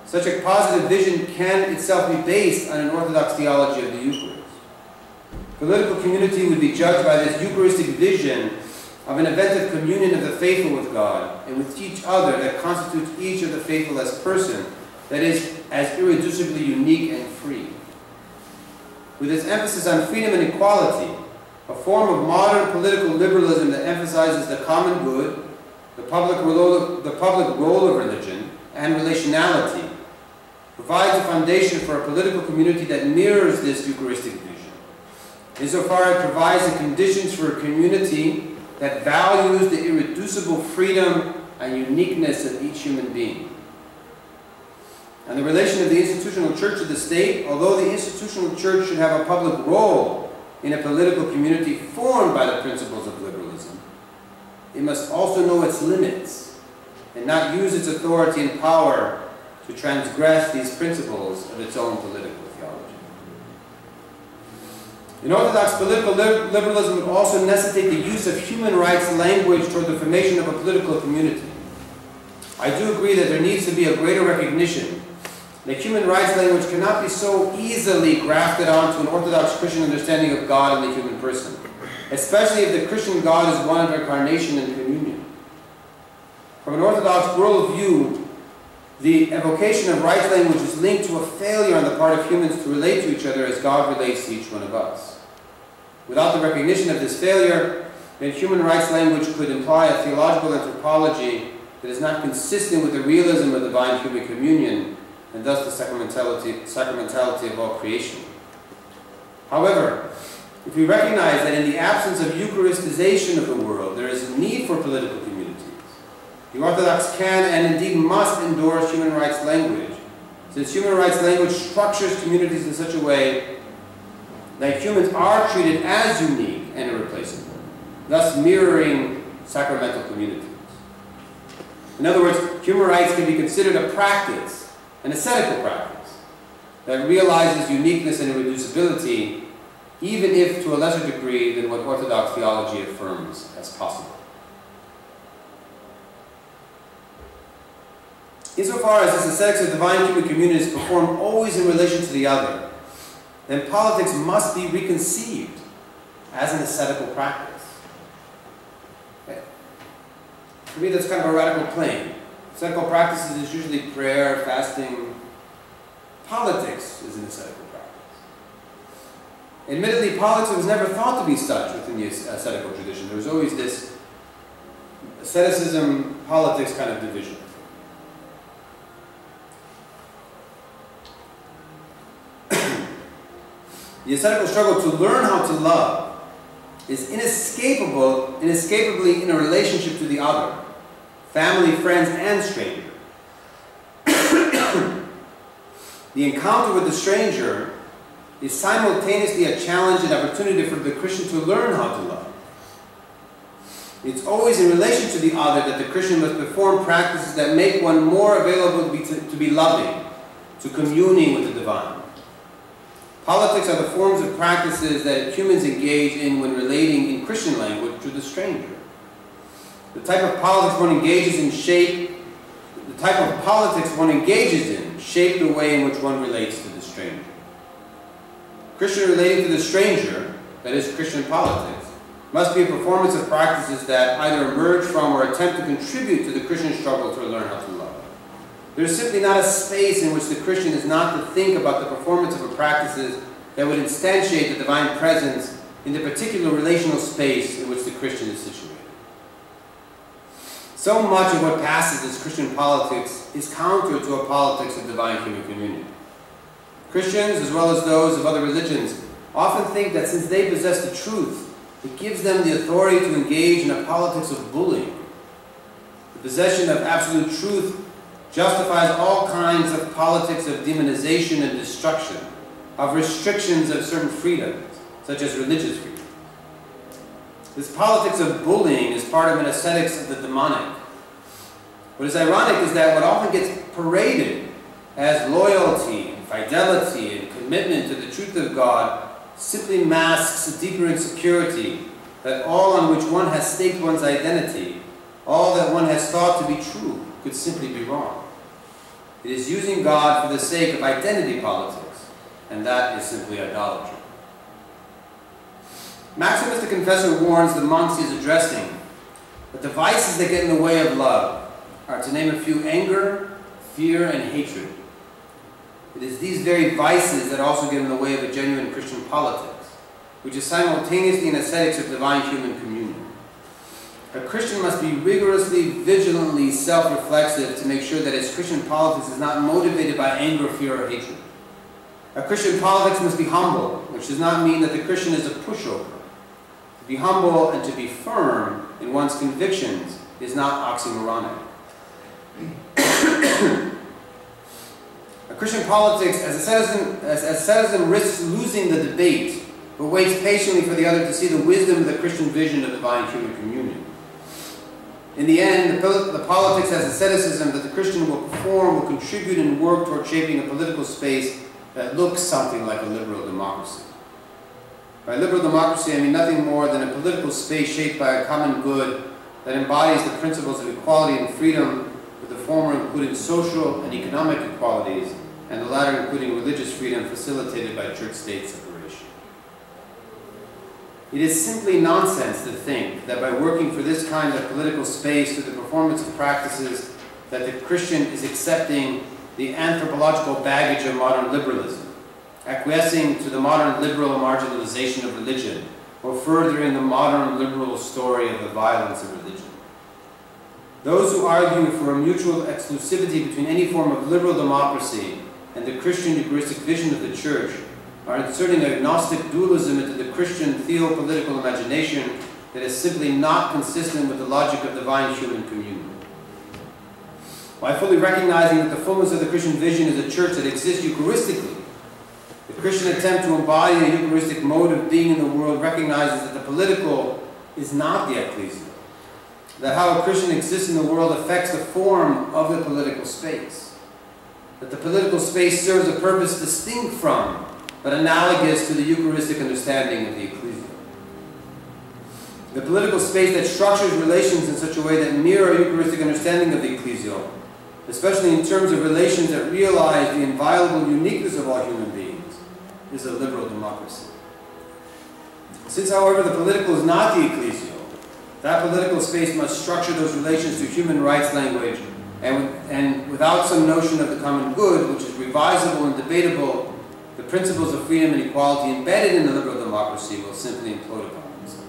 Such a positive vision can itself be based on an Orthodox theology of the Eucharist. Political community would be judged by this Eucharistic vision of an event of communion of the faithful with God and with each other that constitutes each of the faithful as person, that is, as irreducibly unique and free. With its emphasis on freedom and equality, a form of modern political liberalism that emphasizes the common good, the public role of religion, and relationality, provides a foundation for a political community that mirrors this Eucharistic vision, insofar it provides the conditions for a community that values the irreducible freedom and uniqueness of each human being. And the relation of the institutional church to the state, although the institutional church should have a public role in a political community formed by the principles of liberalism, it must also know its limits and not use its authority and power to transgress these principles of its own political theology. In Orthodox political liberalism would also necessitate the use of human rights language toward the formation of a political community. I do agree that there needs to be a greater recognition that human rights language cannot be so easily grafted onto an Orthodox Christian understanding of God and the human person, especially if the Christian God is one of incarnation and communion. From an Orthodox worldview, the evocation of rights language is linked to a failure on the part of humans to relate to each other as God relates to each one of us. Without the recognition of this failure, then human rights language could imply a theological anthropology that is not consistent with the realism of divine human communion, and thus the sacramentality of all creation. However, if we recognize that in the absence of Eucharistization of the world, there is a need for political communities, the Orthodox can and indeed must endorse human rights language, since human rights language structures communities in such a way that humans are treated as unique and irreplaceable, thus mirroring sacramental communities. In other words, human rights can be considered a practice, an ascetical practice, that realizes uniqueness and irreducibility, even if to a lesser degree than what Orthodox theology affirms as possible. Insofar as this ascetics of divine human communion is performed always in relation to the other, then politics must be reconceived as an ascetical practice. Okay. For me, that's kind of a radical claim. Ascetical practices is usually prayer, fasting. Politics is an ascetical practice. Admittedly, politics was never thought to be such within the ascetical tradition. There was always this asceticism, politics kind of division. The ascetical struggle to learn how to love is inescapably in a relationship to the other, family, friends, and stranger. The encounter with the stranger is simultaneously a challenge and opportunity for the Christian to learn how to love. It's always in relation to the other that the Christian must perform practices that make one more available to be loving, to communing with the divine. Politics are the forms of practices that humans engage in when relating in Christian language to the stranger. The type of politics one engages in shape the way in which one relates to the stranger. Christian relating to the stranger, that is Christian politics, must be a performance of practices that either emerge from or attempt to contribute to the Christian struggle to learn how to love. There is simply not a space in which the Christian is not to think about the performance of her practices that would instantiate the divine presence in the particular relational space in which the Christian is situated. So much of what passes as Christian politics is counter to a politics of divine human communion. Christians, as well as those of other religions, often think that since they possess the truth, it gives them the authority to engage in a politics of bullying. The possession of absolute truth justifies all kinds of politics of demonization and destruction, of restrictions of certain freedoms, such as religious freedom. This politics of bullying is part of an aesthetics of the demonic. What is ironic is that what often gets paraded as loyalty and fidelity and commitment to the truth of God simply masks a deeper insecurity that all on which one has staked one's identity, all that one has thought to be true, could simply be wrong. It is using God for the sake of identity politics, and that is simply idolatry. Maximus the Confessor warns the monks he is addressing that the vices that get in the way of love are, to name a few, anger, fear, and hatred. It is these very vices that also get in the way of a genuine Christian politics, which is simultaneously an ascetics of divine human communion. A Christian must be rigorously, vigilantly self-reflexive to make sure that his Christian politics is not motivated by anger, fear, or hatred. A Christian politics must be humble, which does not mean that the Christian is a pushover. To be humble and to be firm in one's convictions is not oxymoronic. A Christian politics, as asceticism risks losing the debate, but waits patiently for the other to see the wisdom of the Christian vision of divine human communion. In the end, the politics as asceticism that the Christian will perform will contribute and work toward shaping a political space that looks something like a liberal democracy. By liberal democracy, I mean nothing more than a political space shaped by a common good that embodies the principles of equality and freedom, with the former including social and economic equalities, and the latter including religious freedom facilitated by church-state separation. It is simply nonsense to think that by working for this kind of political space through the performance of practices that the Christian is accepting the anthropological baggage of modern liberalism, acquiescing to the modern liberal marginalization of religion, or furthering the modern liberal story of the violence of religion. Those who argue for a mutual exclusivity between any form of liberal democracy and the Christian Eucharistic vision of the Church are inserting agnostic dualism into the Christian theopolitical imagination that is simply not consistent with the logic of divine human communion. While fully recognizing that the fullness of the Christian vision is a church that exists Eucharistically, the Christian attempt to embody a Eucharistic mode of being in the world recognizes that the political is not the ecclesial, that how a Christian exists in the world affects the form of the political space, that the political space serves a purpose distinct from, but analogous to the Eucharistic understanding of the ecclesial. The political space that structures relations in such a way that mirror a Eucharistic understanding of the ecclesial, especially in terms of relations that realize the inviolable uniqueness of all human beings, is a liberal democracy. Since, however, the political is not the ecclesial, that political space must structure those relations to human rights language, and without some notion of the common good, which is revisable and debatable, the principles of freedom and equality embedded in the liberal democracy will simply implode upon themselves.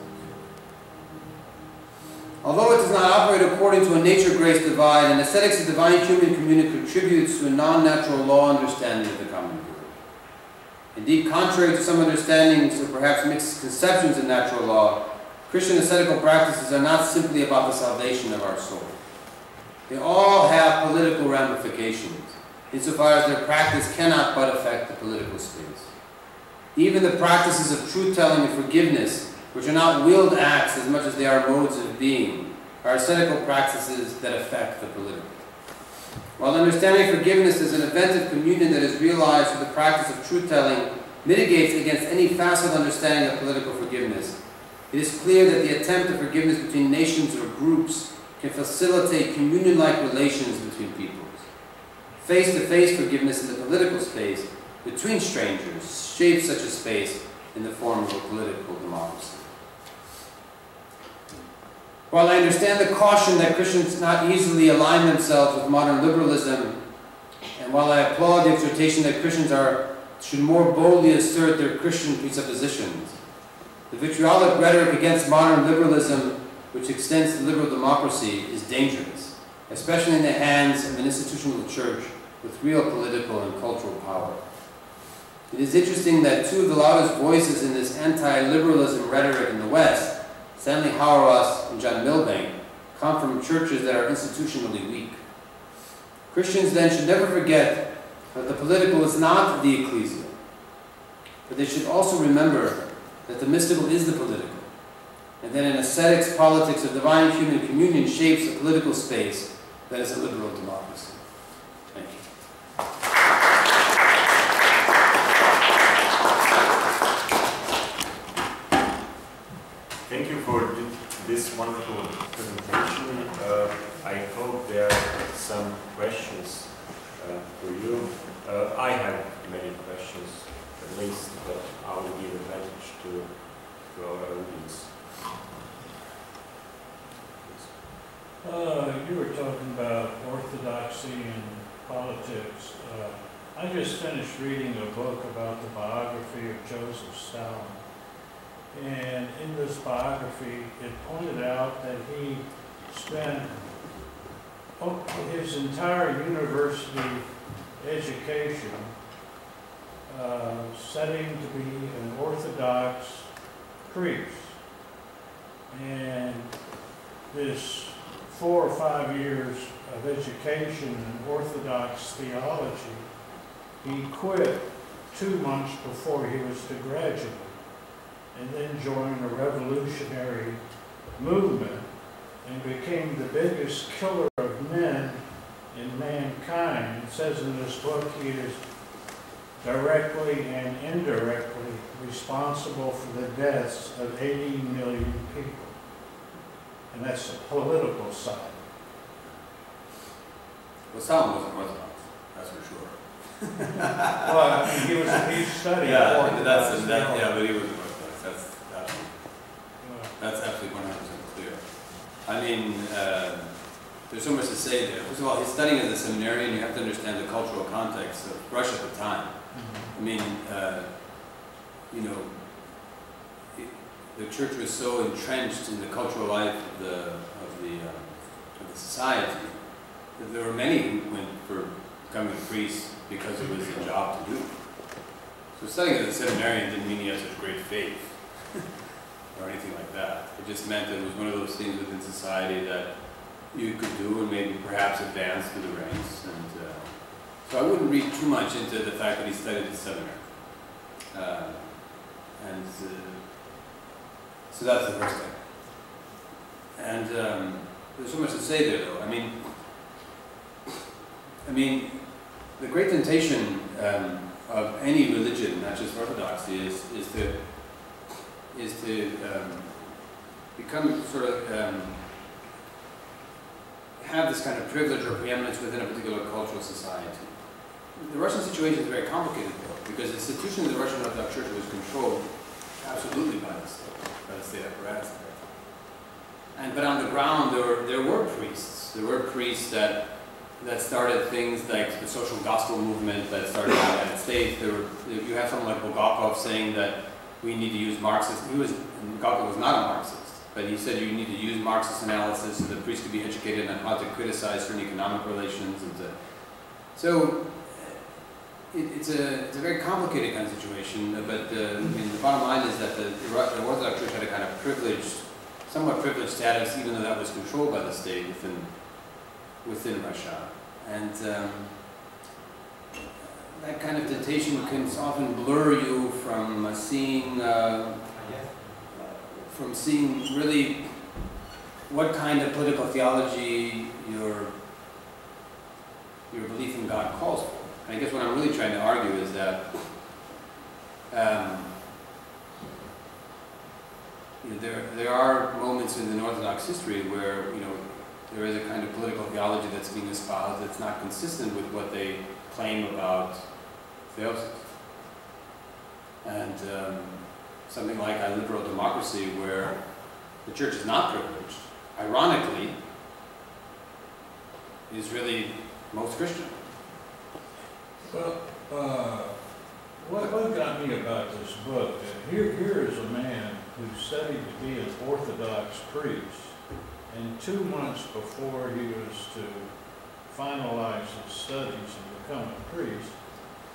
Although it does not operate according to a nature-grace divide, an ascetics of divine human communion contributes to a non-natural law understanding of the common good. Indeed, contrary to some understandings or perhaps misconceptions in natural law, Christian ascetical practices are not simply about the salvation of our soul. They all have political ramifications, insofar as their practice cannot but affect the political space. Even the practices of truth-telling and forgiveness, which are not willed acts as much as they are modes of being, are ascetical practices that affect the political. While understanding forgiveness as an event of communion that is realized through the practice of truth-telling mitigates against any facile understanding of political forgiveness, it is clear that the attempt of forgiveness between nations or groups can facilitate communion-like relations between peoples. Face-to-face forgiveness in the political space between strangers shapes such a space in the form of a political democracy. While I understand the caution that Christians not easily align themselves with modern liberalism, and while I applaud the exhortation that Christians should more boldly assert their Christian presuppositions, the vitriolic rhetoric against modern liberalism, which extends to liberal democracy, is dangerous, especially in the hands of an institutional church with real political and cultural power. It is interesting that two of the loudest voices in this anti-liberalism rhetoric in the West, Stanley Hauerwas and John Milbank, come from churches that are institutionally weak. Christians then should never forget that the political is not the ecclesial, but they should also remember that the mystical is the political, and that in ascetics, politics of divine human communion shapes a political space that is a liberal democracy. Thank you. Thank you for this wonderful presentation. I hope there are some questions for you. I have many questions, at least, but I will give advantage to our audience. You were talking about orthodoxy and politics. I just finished reading a book about the biography of Joseph Stalin. And in this biography, it pointed out that he spent his entire university education studying to be an Orthodox priest. And this 4 or 5 years of education in Orthodox theology, he quit 2 months before he was to graduate, and then joined a revolutionary movement and became the biggest killer of men in mankind. It says in this book he is directly and indirectly responsible for the deaths of 80 million people. And that's the political side. Well, Stalin wasn't Orthodox, that's for sure. Well, I mean, he studied. Yeah, but he wasn't Orthodox. That's absolutely 100% clear. I mean, there's so much to say there. First of all, he's studying as a seminarian. You have to understand the cultural context of Russia at the time. I mean, the church was so entrenched in the cultural life of the society that there were many who went for becoming priests because it was a job to do. So studying as a seminarian didn't mean he had such great faith or anything like that. It just meant that it was one of those things within society that you could do and maybe perhaps advance through the ranks. And so I wouldn't read too much into the fact that he studied at seminary. So that's the first thing. And there's so much to say there, though. I mean, the great temptation of any religion, not just Orthodoxy, is to become sort of have this kind of privilege or preeminence within a particular cultural society. The Russian situation is very complicated, though, because the institution of the Russian Orthodox Church was controlled absolutely by the state apparatus there. But on the ground, there were priests. There were priests that started things like the social gospel movement that started in the United States. You have someone like Bulgakov saying that we need to use Marxist. Bulgakov was not a Marxist, but he said you need to use Marxist analysis so the priests could be educated on how to criticize certain economic relations. So it's a very complicated kind of situation. But the bottom line is that the Orthodox Church had a kind of somewhat privileged status, even though that was controlled by the state within Russia. And that kind of temptation can often blur you from seeing really what kind of political theology your belief in God calls for. And I guess what I'm really trying to argue is that there are moments in Orthodox history where there is a kind of political theology that's being espoused that's not consistent with what they claim about theosis. And something like a liberal democracy where the church is not privileged, ironically, is really most Christian. Well, what got me about this book, here is a man who studied to be an Orthodox priest, and 2 months before he was to finalize his studies and become a priest,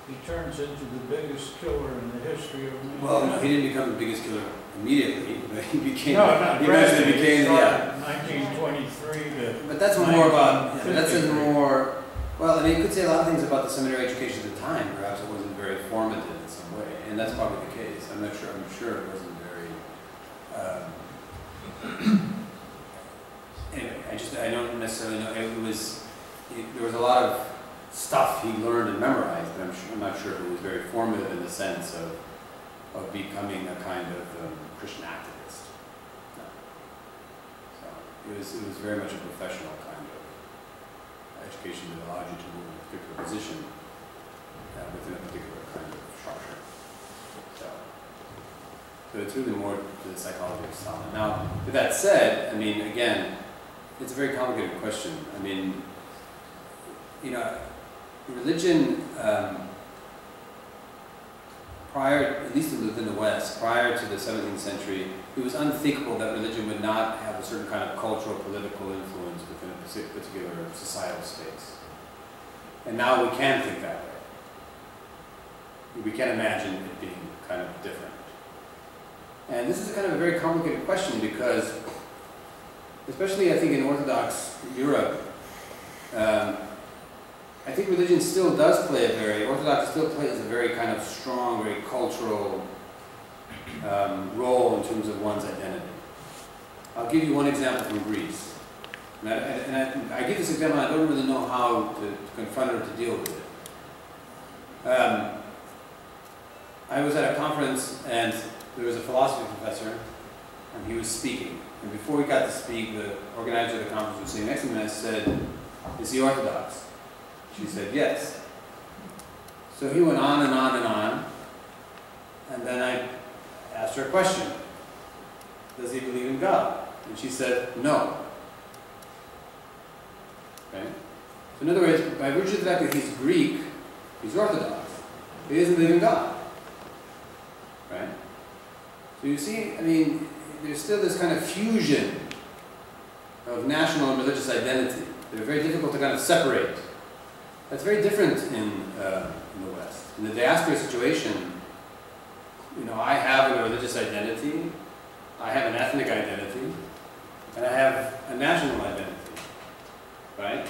he turns into the biggest killer in the history of mankind. Well, he didn't become the biggest killer immediately, but he became. He eventually became. Yeah. 1923 to. But that's more about. That's more. Well, I mean, you could say a lot of things about the seminary education at the time. Perhaps it wasn't very formative in some way, and that's probably the case. I'm not sure. I'm sure it wasn't very. Anyway, I don't necessarily know. There was a lot of stuff he learned and memorized, but I'm not sure it was very formative in the sense of becoming a kind of Christian activist. No. So it was very much a professional kind of education that allowed you to move in a particular position within a particular kind of structure. So it's really more to the psychology of Stalin. Now, with that said, I mean, again, it's a very complicated question. I mean, religion, at least within the West, prior to the 17th century, it was unthinkable that religion would not have a certain kind of cultural, political influence within a particular societal space. And now we can think that way. We can imagine it being kind of different. And this is a kind of a very complicated question because, especially I think in Orthodox Europe, I think religion still does play Orthodox still plays a very kind of strong, very cultural role in terms of one's identity. I'll give you one example from Greece. And I give this example, I don't really know how to confront it or to deal with it. I was at a conference and there was a philosophy professor and he was speaking. And before we got to speak, the organizer of the conference was sitting next to me and I said, "Is he Orthodox?" She said, "Yes." So he went on and on and on. And then I asked her a question. "Does he believe in God?" And she said, "No." Okay? So in other words, by virtue of the fact that he's Greek, he's Orthodox. He doesn't believe in God. Right? So you see, I mean, there's still this kind of fusion of national and religious identity. They're very difficult to kind of separate. That's very different in the West. In the diaspora situation, I have a religious identity, I have an ethnic identity, and I have a national identity. Right?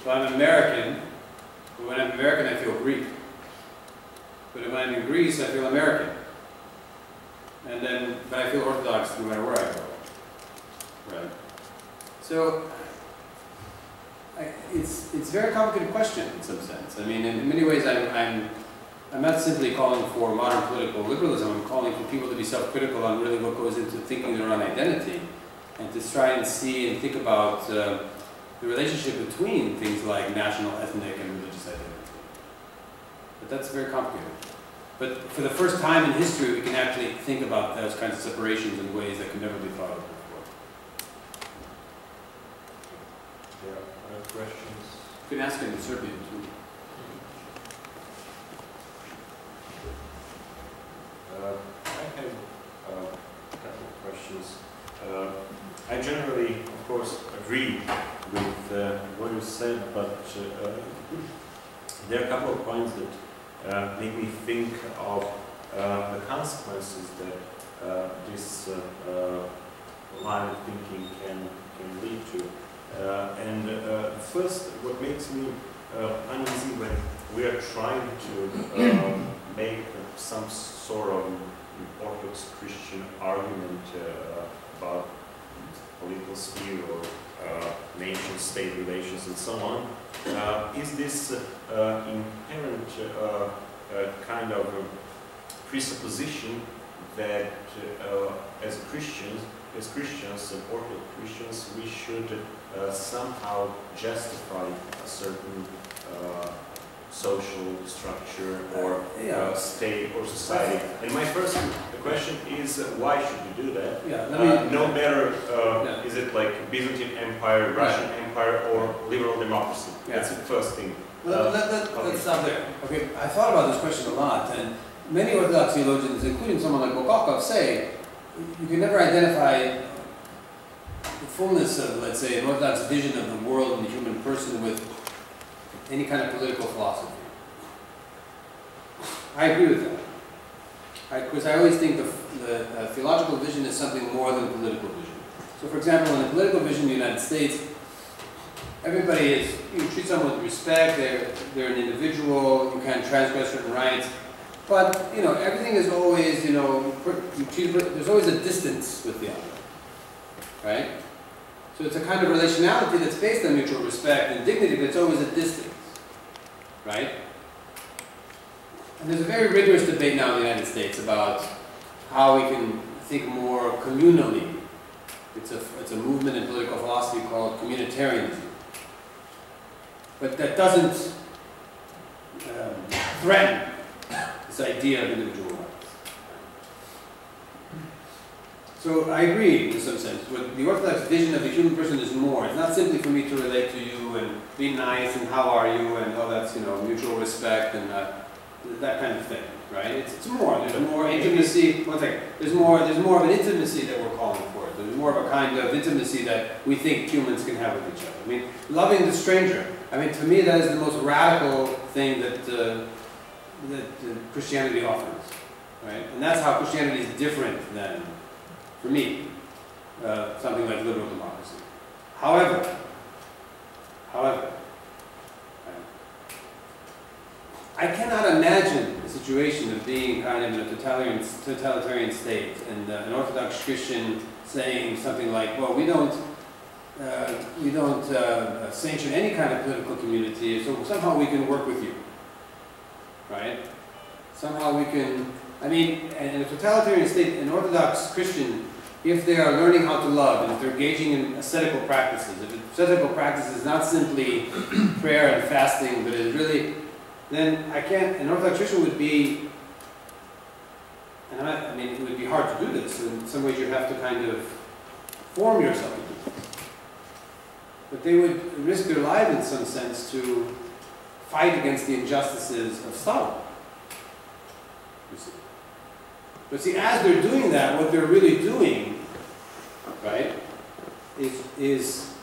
So I'm American, but when I'm American, I feel Greek. But when I'm in Greece, I feel American. But I feel Orthodox no matter where I go. Right? So, it's a very complicated question in some sense. I mean, in many ways, I'm not simply calling for modern political liberalism. I'm calling for people to be self-critical on really what goes into thinking their own identity, and to try and see and think about the relationship between things like national, ethnic, and religious identity. But that's very complicated. But for the first time in history, we can actually think about those kinds of separations in ways that could never be thought of before. There are other questions? You can ask it in Serbian too. I have a couple of questions. I generally, of course, agree with what you said, but there are a couple of points that make me think of the consequences that this line of thinking can lead to. First, what makes me uneasy when we are trying to make some sort of Orthodox Christian argument about political sphere or nation-state relations and so on. Is this inherent kind of presupposition that as Christians and Orthodox Christians, we should somehow justify a certain social structure or state or society? And my first question is, why should we do that? No matter, is it like Byzantine Empire, Russian Empire, or liberal democracy? That's the first thing. Let's stop there. Okay, I thought about this question a lot, and many Orthodox theologians, including someone like Bulgakov, say you can never identify the fullness of, let's say, an Orthodox vision of the world and the human person with any kind of political philosophy. I agree with that. Because I always think the theological vision is something more than a political vision. So, for example, in the political vision in the United States, everybody is, you treat someone with respect, they're an individual, you can't transgress certain rights. But, everything is always, there's always a distance with the other, right? So it's a kind of relationality that's based on mutual respect and dignity, but it's always a distance, right? And there's a very rigorous debate now in the United States about how we can think more communally. It's a movement in political philosophy called communitarianism. But that doesn't threaten this idea of individual rights. So I agree in some sense. What the Orthodox vision of the human person is more. It's not simply for me to relate to you and be nice and how are you and that's mutual respect and that kind of thing, right? It's more. There's more intimacy. One second. There's more of an intimacy that we're calling for. There's more of a kind of intimacy that we think humans can have with each other. I mean, loving the stranger. I mean, to me, that is the most radical thing that Christianity offers, right? And that's how Christianity is different than, for me, something like liberal democracy. However, I cannot imagine a situation of being kind of in a totalitarian state and an Orthodox Christian saying something like, well, we don't sanction any kind of political community, so somehow we can work with you, right? Somehow we can, in a totalitarian state, an Orthodox Christian, if they are learning how to love, and if they're engaging in ascetical practices, if ascetical practice is not simply prayer and fasting, but is really, then an Orthodox Christian would be, it would be hard to do this. In some ways you have to kind of form yourself to do this. But they would risk their life in some sense to fight against the injustices of Stalin. You see. But see, as they're doing that, what they're really doing, right, is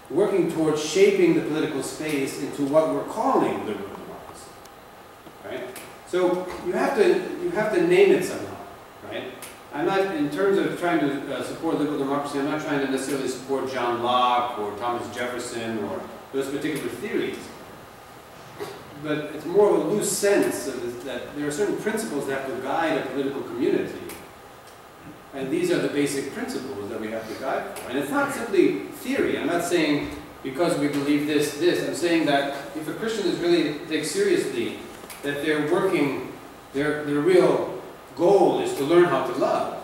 working towards shaping the political space into what we're calling liberal democracy, right? So you have to name it somehow, right? I'm not, in terms of trying to support liberal democracy, I'm not trying to necessarily support John Locke or Thomas Jefferson or those particular theories. But it's more of a loose sense of this, that there are certain principles that have to guide a political community. And these are the basic principles that we have to guide for. And it's not simply theory. I'm not saying because we believe this. I'm saying that if a Christian is really takes seriously that they're working, their real goal is to learn how to love,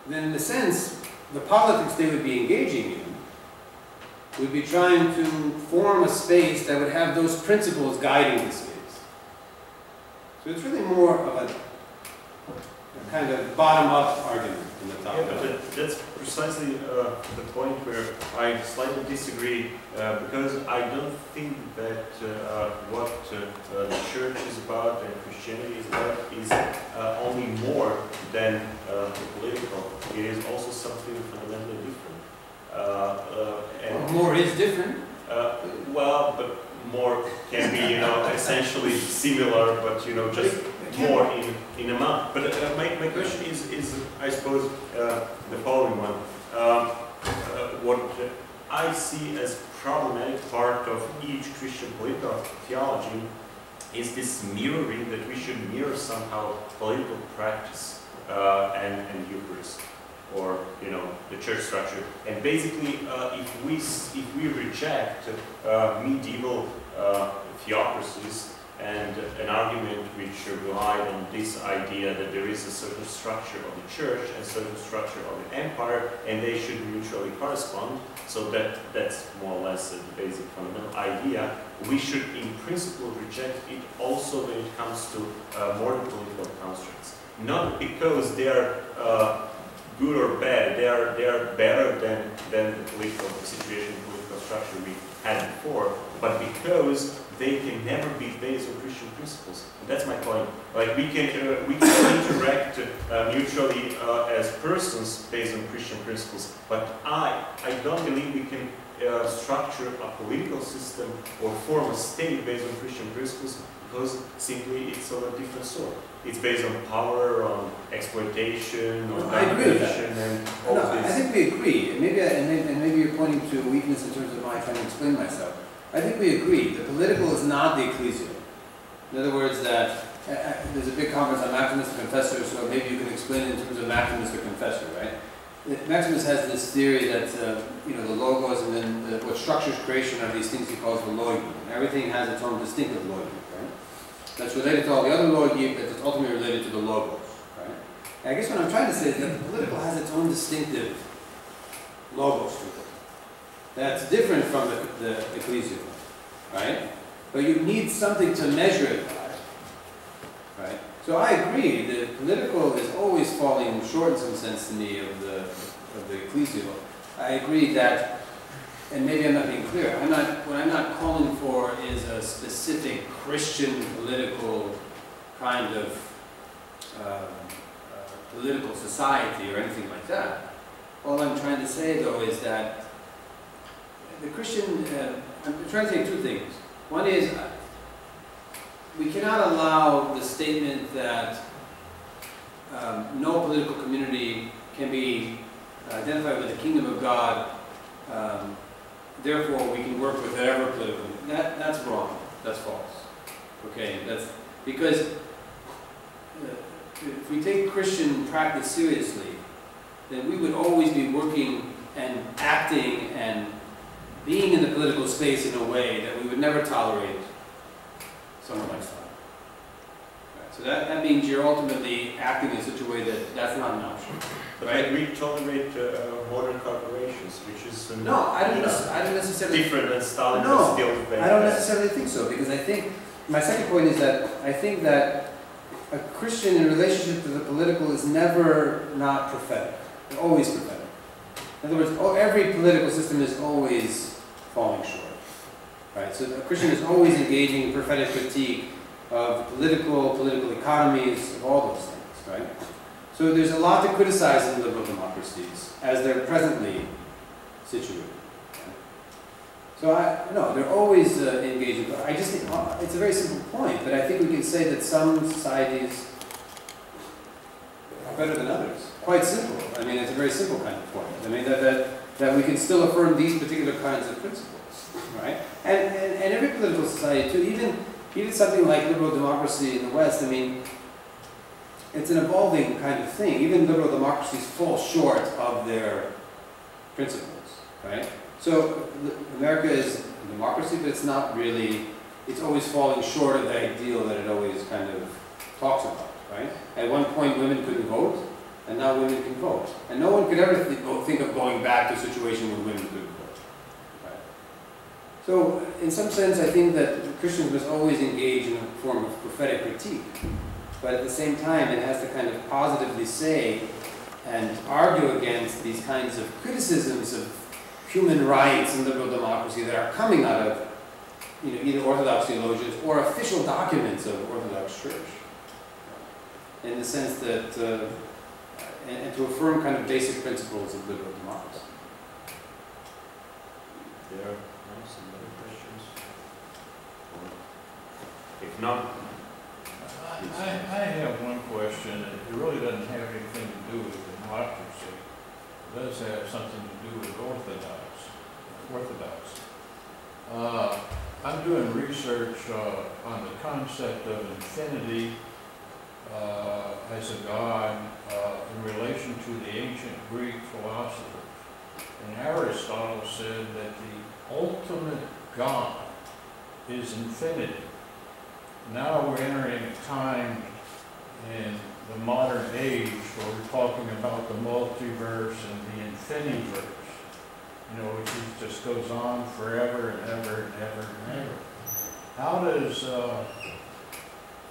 then in a sense, the politics they would be engaging in would be trying to form a space that would have those principles guiding the space. So it's really more of a kind of bottom-up argument in the top. Yeah, but that's precisely the point where I slightly disagree, because I don't think that what the church is about and Christianity is about is only more than the political. It is also something fundamentally different. And more is different. Well, but more can be, essentially similar, but just more in amount. But my question is I suppose the following one: what I see as problematic part of each Christian political theology is this mirroring, that we should mirror somehow political practice and Eucharist, or the church structure. And basically, if we reject medieval theocracies and an argument which relied on this idea that there is a certain structure of the church and certain structure of the empire, and they should mutually correspond, so that's more or less the basic fundamental idea. We should in principle reject it also when it comes to modern political constructs. Not because they are good or bad, they are better than the political situation, political structure we had before, but because they can never be based on Christian principles. And that's my point. Like we can interact mutually as persons based on Christian principles, but I don't believe we can structure a political system or form a state based on Christian principles, because simply it's of a different sort. It's based on power, on exploitation, on domination, and all this. I think we agree. And maybe you're pointing to a weakness in terms of my trying to explain myself. I think we agree. The political is not the ecclesial. In other words, that there's a big conference on Maximus the Confessor, so maybe you can explain it in terms of Maximus the Confessor, right? Maximus has this theory that the logos and then what structures creation are these things he calls the logi. And everything has its own distinctive logi, right? That's related to all the other logi, but it's ultimately related to the logos, right? And I guess what I'm trying to say is that the political has its own distinctive logos to it. That's different from the ecclesial, right? But you need something to measure it by, right? So I agree, the political is always falling short in some sense to me of the ecclesial. I agree that, and maybe I'm not being clear, what I'm not calling for is a specific Christian political kind of political society or anything like that. All I'm trying to say though is that the Christian, I'm trying to say two things. One is, we cannot allow the statement that no political community can be identified with the kingdom of God, therefore we can work with whatever political. That's wrong. That's false. Okay, that's because if we take Christian practice seriously, then we would always be working and acting and being in the political space in a way that we would never tolerate someone like that. Right. So that means you're ultimately acting in such a way that that's not an option. But we tolerate modern corporations, which is I don't necessarily different than Stalin. No, still I don't necessarily think so, because I think my second point is that I think that a Christian in relationship to the political is never not prophetic. It's always prophetic. In other words, every political system is always falling short. Right? So a Christian is always engaging in prophetic critique of political economies, of all those things. Right? So there's a lot to criticize in liberal democracies as they're presently situated. So they're always engaging. I just think it's a very simple point, but I think we can say that some societies are better than others. Quite simple. I mean, it's a very simple kind of point. I mean, that we can still affirm these particular kinds of principles, right? And every political society, too, even something like liberal democracy in the West, I mean, it's an evolving kind of thing. Even liberal democracies fall short of their principles, right? So America is a democracy, but it's not really, it's always falling short of the ideal that it always kind of talks about, right? At one point, women couldn't vote. And now women can vote. And no one could ever think of going back to a situation where women couldn't vote. Right? So, in some sense, I think that Christians must always engage in a form of prophetic critique. But at the same time, it has to kind of positively say and argue against these kinds of criticisms of human rights and liberal democracy that are coming out of either Orthodox theologians or official documents of Orthodox Church. In the sense that and to affirm kind of basic principles of liberal democracy. There are some other questions? If not, I have one question, and it really doesn't have anything to do with democracy. It does have something to do with Orthodox. Orthodoxy. I'm doing research on the concept of infinity as a God in relation to the ancient Greek philosophers. And Aristotle said that the ultimate God is infinity. Now we're entering a time in the modern age where we're talking about the multiverse and the infiniverse, you know, which just goes on forever and ever and ever and ever. How does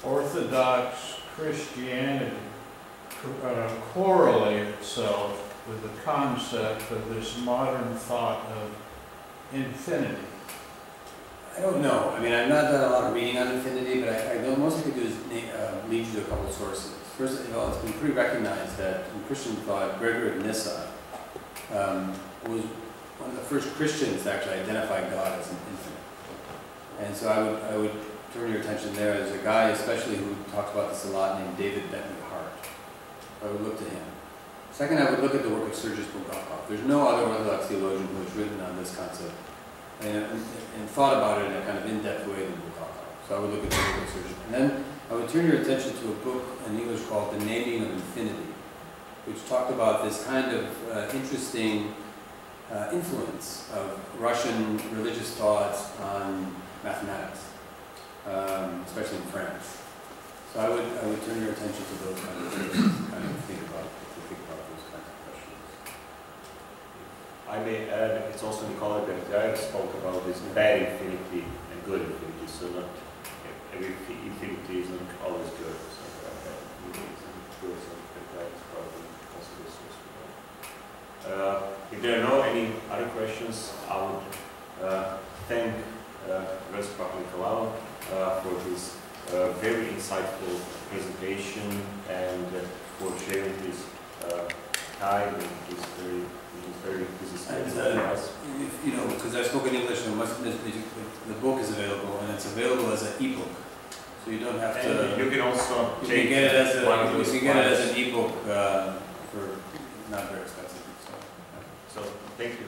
Orthodox Christianity correlate itself with the concept of this modern thought of infinity? I don't know. I mean, I've not done a lot of reading on infinity, but I know most I could do is lead you to a couple of sources. First of all, it's been pretty recognized that in Christian thought, Gregory of Nyssa was one of the first Christians to actually identify God as an infinite. And so I would turn your attention there. There's a guy especially who talks about this a lot named David Bentley Hart. I would look to him. Second, I would look at the work of Sergius Bulgakov. There's no other Orthodox theologian who has written on this concept and thought about it in a kind of in-depth way than Bulgakov. So I would look at the work of Sergius. And then I would turn your attention to a book in English called The Naming of Infinity, which talked about this kind of interesting influence of Russian religious thoughts on mathematics, especially in France. So I would turn your attention to those kind of things, kind of think about those kinds of questions. I may add, it's also Nicola that I spoke about this bad infinity and good infinity, so not every infinity is not always good. So bad infinity is good, so that is probably also the source for that. If there are no any other questions, I would thank Prof. Papanikolaou for his very insightful presentation and for sharing his time and his very busy schedule for us. You know, because I spoke in English, so the book is available, and it's available as an ebook. So you don't have to. And you can also you can get it as an ebook for not very expensive. So thank you.